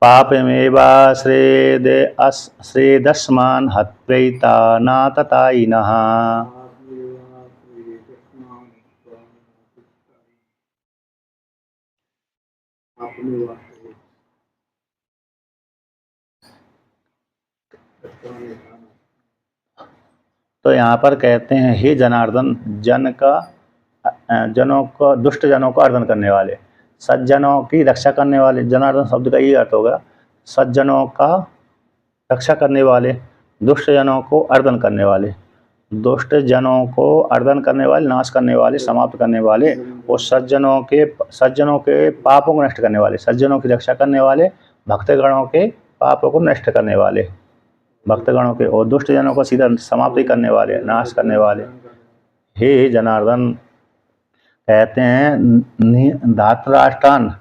पापमेवाश्रेदस्मान् हत्वैता नाततायिनः। तो यहाँ पर कहते हैं, हे जनार्दन, जनों को, दुष्ट जनों को अर्दन करने वाले, सज्जनों की रक्षा करने वाले। जनार्दन शब्द का ये अर्थ होगा, सज्जनों का रक्षा करने वाले, दुष्ट जनों को अर्दन करने वाले, दुष्ट जनों को अर्दन करने वाले, नाश करने वाले, समाप्त करने वाले, और सज्जनों के पापों को नष्ट करने वाले, सज्जनों की रक्षा करने वाले, भक्तगणों के पापों को नष्ट करने वाले, भक्तगणों के, और दुष्ट जनों को सीधा समाप्ति करने वाले, नाश करने वाले। हे जनार्दन, कहते हैं धार्तराष्ट्रान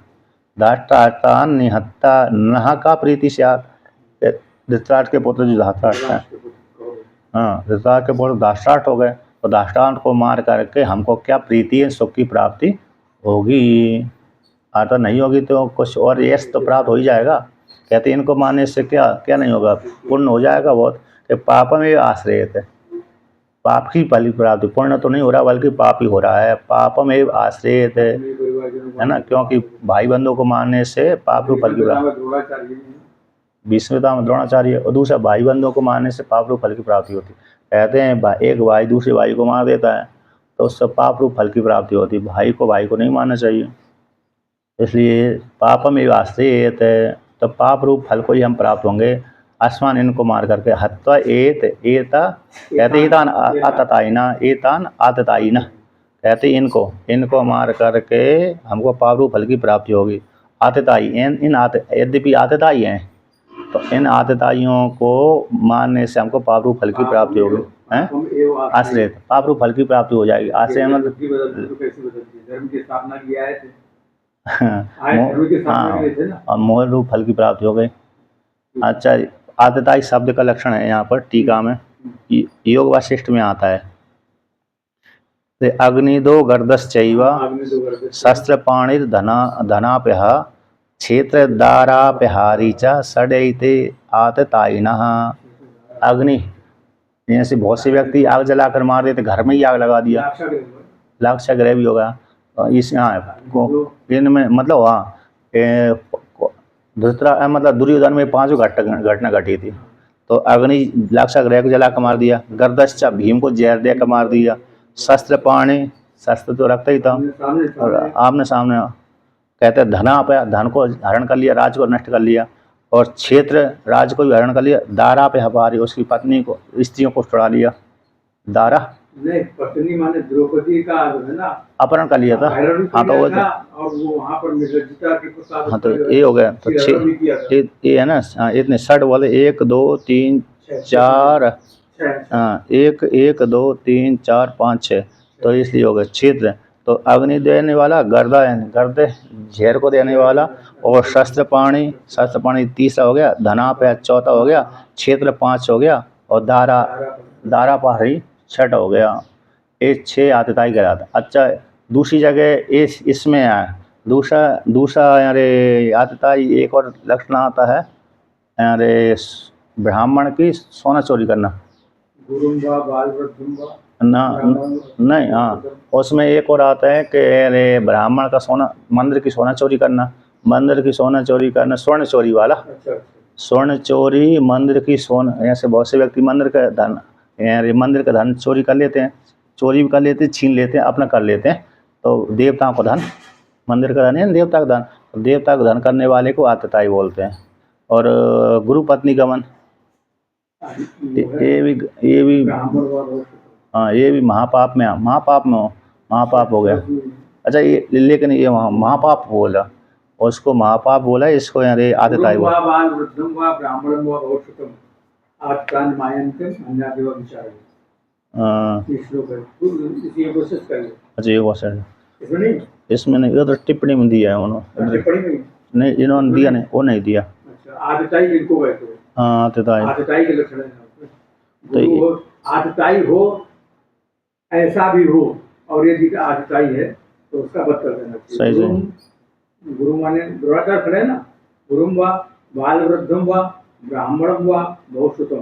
निहत्ता नह का प्रीति स्यात्। धृतराष्ट्र के पुत्र जो धार्तराष्ट्र हैं, हाँ, धृतराष्ट्र के पुत्र धार्तराष्ट्र हो गए, तो धार्तराष्ट्र को मार करके हमको क्या प्रीति है, सुख की प्राप्ति होगी। आता नहीं होगी तो कुछ और यश तो प्राप्त हो ही जाएगा। कहते इनको मानने से क्या क्या नहीं होगा, पुण्य हो जाएगा बहुत। कि पाप में आश्रय थे, पाप की फल प्राप्ति, पुण्य तो नहीं हो रहा बल्कि पाप ही हो रहा है। पाप में आश्रय है ना, क्योंकि भाई बंधु को मानने से पाप रूप फल की प्राप्ति, भीष्मपिता में द्रोणाचार्य, और दूसरा भाई बंधुओं को मारने से पाप रूप फल की प्राप्ति होती। कहते हैं एक भाई दूसरे भाई को मार देता है तो उससे पाप रूप फल की प्राप्ति होती। भाई को नहीं मारना चाहिए। इसलिए पापम एव आश्रयेत, तो पाप रूप फल को ही हम प्राप्त होंगे। आसमान इनको मार करके, हत्वा एता कहते एतान आततायिना, कहते इनको मार करके हमको पाप रूप फल की प्राप्ति होगी। आतताई, यद्यपि आतताई हैं, तो इन आतताइयों को मारने से हमको पाप रूप फल की प्राप्ति होगी। आश्रय, पाप रूप फल की प्राप्ति हो जाएगी। आश्रय मतलब धर्म की स्थापना किया है, हाँ, मोह रूप फल की प्राप्ति हो गई। अच्छा, आतताई शब्द का लक्षण है यहाँ पर टीका में, योग वासिष्ठ में आता है। अग्निदो गर्दश्चैव शस्त्रपाणिर धनाप्यः क्षेत्रदाराप्यहारी च षडैते आततायिनः। अग्नि, जैसे बहुत से व्यक्ति आग जलाकर मार देते, घर में ही आग लगा दिया, लाक्षागृह भी होगा। इस इनमें मतलब मतलब दुर्योधन में 5 घटना घटी थी। तो अग्नि लाक्षागृह को जला कर मार दिया, गर्दश्चा भीम को जहर देकर मार दिया, शस्त्रपाणि, शस्त्र तो रखता ही था, और आमने सामने कहते हैं धन को हरण कर लिया, राज को नष्ट कर लिया, और क्षेत्र राज को भी हरण कर लिया। दारा पे हमारी, उसकी पत्नी को, स्त्रियों को छुड़ा लिया। दारा नहीं, पत्नी माने द्रौपदी का है ना, अपहरण कर लिया था। हाँ, तो वो और वो वहाँ पर निर्लज्जता के प्रसाद, हाँ, तो ये हो गया। तो 6 ये है ना, इतने 6 बोले, 1 2 3 4, हाँ, 1 1 2 3 4 5 6, तो इसलिए हो गया क्षेत्र। तो अग्नि देने वाला, गर्द झेर को देने वाला, और शस्त्रपाणि तीसरा हो गया, धनाप्य चौथा हो गया, क्षेत्र 5 हो गया, और दारापहारी 6 हो गया। ये 6 आतताई कहलाता। अच्छा, दूसरी जगह इसमें है दूसरा अरे आतताई एक और लक्षण आता है, अरे ब्राह्मण की सोना चोरी करना ना, नहीं, हाँ, उसमें एक और आता है कि अरे ब्राह्मण का सोना, मंदिर की सोना चोरी करना, स्वर्ण चोरी वाला, स्वर्ण चोरी, मंदिर की सोना। ऐसे बहुत से व्यक्ति मंदिर का धन चोरी कर लेते हैं, चोरी भी कर लेते हैं, छीन लेते हैं, अपना कर लेते हैं। तो देवताओं का धन, मंदिर का धन है देवता का धन, देवता का धन करने वाले को आतताई बोलते हैं। और गुरु पत्नी गमन, ये भी हाँ, ये भी महापाप हो गया। अच्छा, ये लेकिन ये महापाप बोला, उसको महापाप बोला, इसको अरे आतताई बोला। आत्तान मायंतम अन्यादेव विचार। ये श्लोक है, इसी कोशिश कर ले। अच्छा ये क्वेश्चन इसमें नहीं, इसमें नहीं, उधर टिप्पणी में दिया है उन्होंने, टिप्पणी में नहीं इन्होंने दिया नहीं, वो नहीं दिया। अच्छा, आदताई इनको कहते हैं। हाँ आतिताई आदताई के लक्षण है। तो गुरु हो, आदताई हो, ऐसा भी हो, और यदि आदताई है तो उसका वध कर देना सही चाहिए। सही गुरु माने दुराचार खड़े ना, गुरुम व बाल वृद्धम व ब्राह्मणम व बहुश्रुतम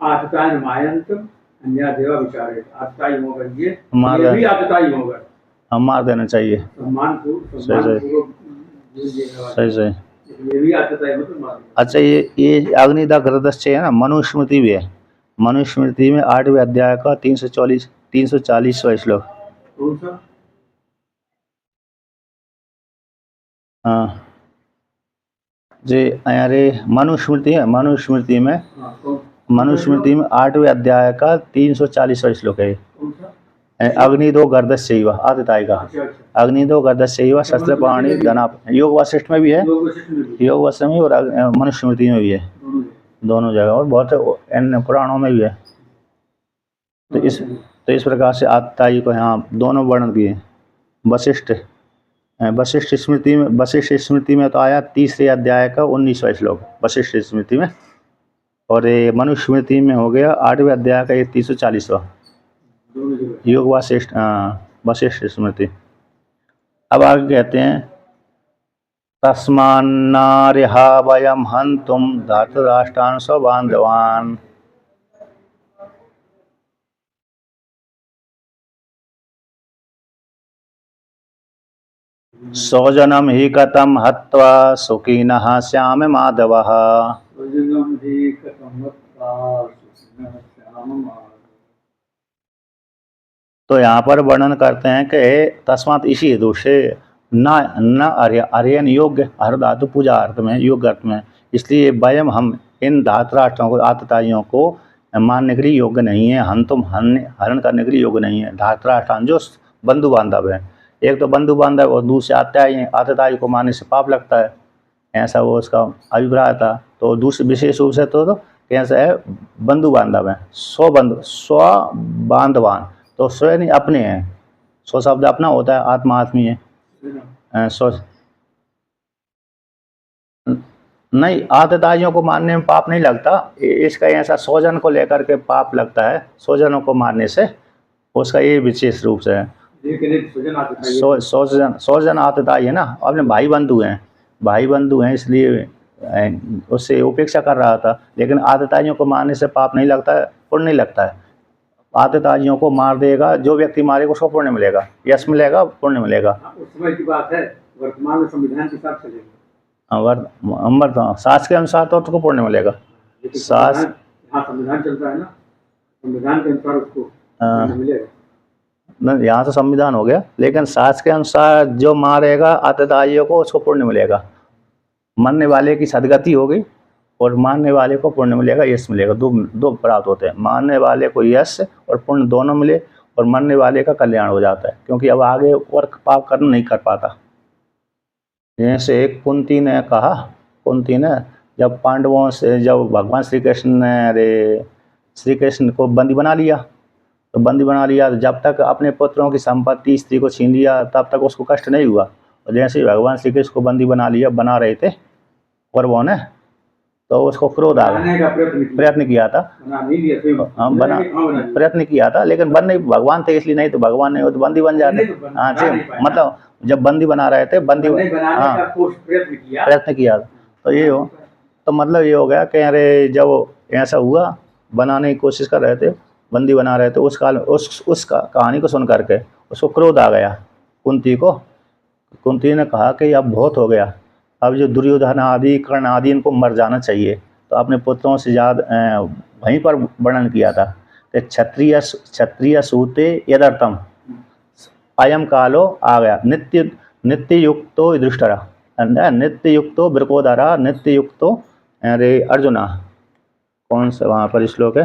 आतताय मायंतम अन्या देवा विचारे। आतताई होगा ये भी आतताई होगा, हम मार देना चाहिए। सम्मान को सही सही सही। ये भी आतताई हो तो मार। अच्छा ये अग्निदा घृतस्य है ना, मनुस्मृति भी है। मनुस्मृति में 8वें अध्याय का 340वां श्लोक। कौन सा? हाँ जी, अरे मनुस्मृति है, मनुस्मृति में, मनुस्मृति में 8वें अध्याय का 340वां श्लोक है। अग्निदो गर्दस्यैव आदिताय का। अग्निदो गर्दस्यैव शस्त्र पाणी धना। योग वशिष्ठ में भी है, योग वशिष्ठ में और मनुस्मृति में भी है, दोनों जगह, और बहुत अन्य पुराणों में भी है। तो इस प्रकार से आदिताई को यहाँ दोनों वर्णन किए। वशिष्ठ वशिष्ठ स्मृति में तो आया 3रे अध्याय का 19वां श्लोक वशिष्ठ स्मृति में, और मनुस्मृति में हो गया 8वें अध्याय का 340वां योग वशिष्ठ वशिष्ठ स्मृति। अब आगे कहते हैं तस्मान्नार्हा वयम हन्तुम धार्तराष्ट्रान् स्वबान्धवान्। स्वजनम ही कथम हत्वा सुखिनः स्याम माधवः। तो यहाँ पर वर्णन करते हैं कि तस्मात इसी हेतु से न न अर्यन योग्य, हर धातु पूजा अर्थ में, योग्य अर्थ में, इसलिए वयम हम इन धातराष्ट्रों को, आतताइयों को मानने के लिए योग्य नहीं है। हम तुम हरण करने के लिए योग्य नहीं है। धातराष्ट्रान जो बंधु बांधव है, एक तो बंधु बांधव और दूसरे आतताई को मानने से पाप लगता है, ऐसा वो उसका अभिप्राय था। तो दूसरे विशेष रूप से तो कैसा है, बंधु बांधव है, स्व बांधवान, तो स्वयं नहीं अपने हैं। स्व शब्द अपना होता है, आत्मा आत्मी है। स्व नहीं, आतताइयों को मानने में पाप नहीं लगता, इसका ऐसा स्वजन को लेकर के पाप लगता है। स्वजनों को मानने से उसका ये विशेष रूप से है। स्वजन आतताई है ना, अपने भाई बंधु हैं, भाई बंधु हैं, इसलिए उससे उपेक्षा कर रहा था। लेकिन आतताइयों को मारने से पाप नहीं लगता है, पुण्य नहीं लगता है। आतताइयों को मार देगा जो व्यक्ति मारेगा उसको पुण्य मिलेगा, यश मिलेगा, पुण्य मिलेगा। उस समय की बात है, वर्तमान में संविधान के साथ चलेगा। सास के अनुसार तो उसको पुण्य मिलेगा। सास यहाँ संविधान चलता है ना, संविधान के अनुसार उसको पुण्य मिलेगा। यहाँ तो संविधान हो गया, लेकिन सास के अनुसार जो मारेगा आतताइयों को उसको पुण्य मिलेगा। मरने वाले की सदगति होगी और मारने वाले को पुण्य मिलेगा, यश मिलेगा। दो प्राप्त होते हैं, मारने वाले को यश और पुण्य दोनों मिले, और मरने वाले का कल्याण हो जाता है, क्योंकि अब आगे और पाप कर्म नहीं कर पाता। जैसे एक कुंती ने कहा, कुंती ने जब पांडवों से, जब भगवान श्री कृष्ण ने श्री कृष्ण को बंदी बना लिया, तो बंदी बना लिया, तो जब तक अपने पुत्रों की संपत्ति स्त्री को छीन लिया तब तक उसको कष्ट नहीं हुआ। और जैसे ही भगवान श्री कृष्ण को बंदी बना रहे थे कौरवों ने, तो उसको क्रोध आ गया। प्रयत्न किया था, प्रयत्न किया था, लेकिन बन नहीं, भगवान थे इसलिए, नहीं तो भगवान नहीं हो तो बंदी बन जाते। हाँ जी, मतलब जब बंदी बना रहे थे, प्रयत्न किया था, तो ये हो, तो मतलब ये हो गया कि अरे जब ऐसा हुआ, बनाने की कोशिश कर रहे थे, बंदी बना रहे थे, उस काल उस कहानी को सुन करके उसको क्रोध आ गया कुंती को। कुंती ने कहा कि अब बहुत हो गया, अब जो दुर्योधन आदि, कर्ण आदि, इनको मर जाना चाहिए। तो अपने पुत्रों से ज़्यादा वहीं पर वर्णन किया था कि क्षत्रिय सूते यदर्थम अयम कालो आ गया, नित्य युक्तो युधिष्ठिरा, नित्य युक्तो वृकोदरा, नित्य युक्तो अरे अर्जुना। कौन सा वहाँ पर श्लोक है,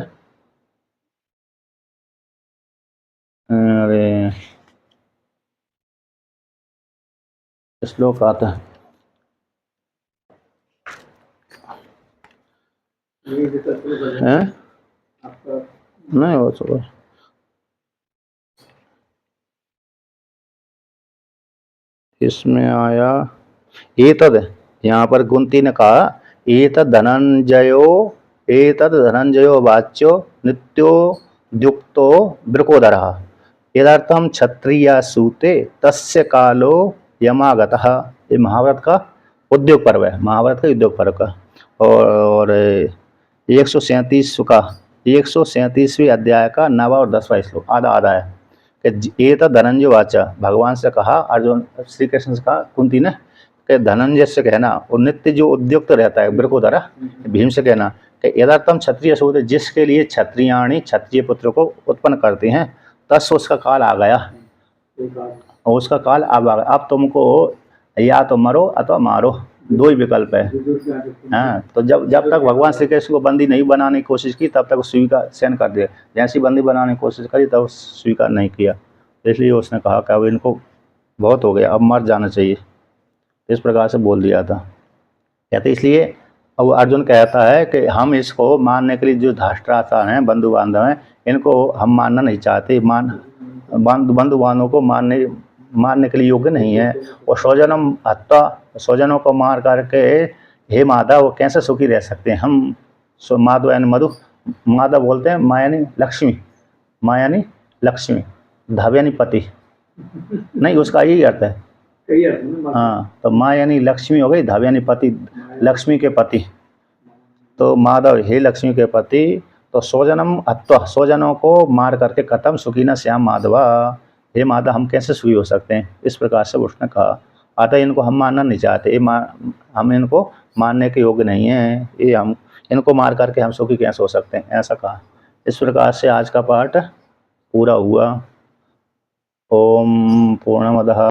अरे श्लोक आता है, ये दिक्कत शुरू कर देना हैं? आपका। नहीं हो तो इसमें आया एतद, यहाँ पर कुंती ने कहा एतद धनंजयो वाच्यो नित्यो द्युक्तो वृकोदरः यदार्थम क्षत्रिया सूते तस्य कालो यमागतः। ये महाभारत का उद्योग पर्व है, महाभारत का उद्योग पर्व का। और 137वें अध्याय का 9वां और 10वां श्लोक आधा आधा है कि ये तो धनंजय वाचा, भगवान से कहा, अर्जुन श्री कृष्ण से कहा कुंती ने कि धनंजय से कहना, और नित्य जो उद्युक्त रहता है वृकोदरा, भीम से कहना कि यदार्थम क्षत्रिय सूत्र, जिसके लिए क्षत्रियाणी क्षत्रिय पुत्र को उत्पन्न करते हैं, तस उसका काल आ गया, और उसका काल अब आ गया। अब तुमको या तो मरो अथवा मारो, दो ही विकल्प है। हाँ, तो जब तक भगवान श्री कृष्ण को बंदी नहीं बनाने की कोशिश की, तब तक स्वीकार सहन कर दिया। जैसी बंदी बनाने की कोशिश करी तब स्वीकार नहीं किया, इसलिए उसने कहा कि अब इनको बहुत हो गया, अब मर जाना चाहिए, इस प्रकार से बोल दिया था। कहते इसलिए अब अर्जुन कहता है कि हम इसको मानने के लिए जो धाष्ट्राता हैं, बंधु बांधव हैं, इनको हम मानना नहीं चाहते, बंधु बांधवों को मारने के लिए योग्य नहीं है। और स्वजनम हत्या, स्वजनों को मार करके हे माधव वो कैसे सुखी रह सकते हैं हम। माधव यानी मधु, माधव बोलते हैं माँ यानी लक्ष्मी, माँ यानी लक्ष्मी, धव यानी पति, नहीं उसका यही अर्थ है। हाँ, तो माँ यानी लक्ष्मी हो गई, धव यानी पति, लक्ष्मी के पति। तो माधव हे लक्ष्मी के पति, तो स्वजनम हत्या, स्वजनों को मार करके कथम सुखी न श्याम माधवा, हे माधव हम कैसे सुखी हो सकते हैं, इस प्रकार से उसने कहा। अतः इनको हम मानना नहीं चाहते, हम इनको मानने के योग्य नहीं हैं, ये हम इनको मार करके हम सुखी कैसे हो सकते हैं, ऐसा कहा। इस प्रकार से आज का पाठ पूरा हुआ। ओम पूर्णमदः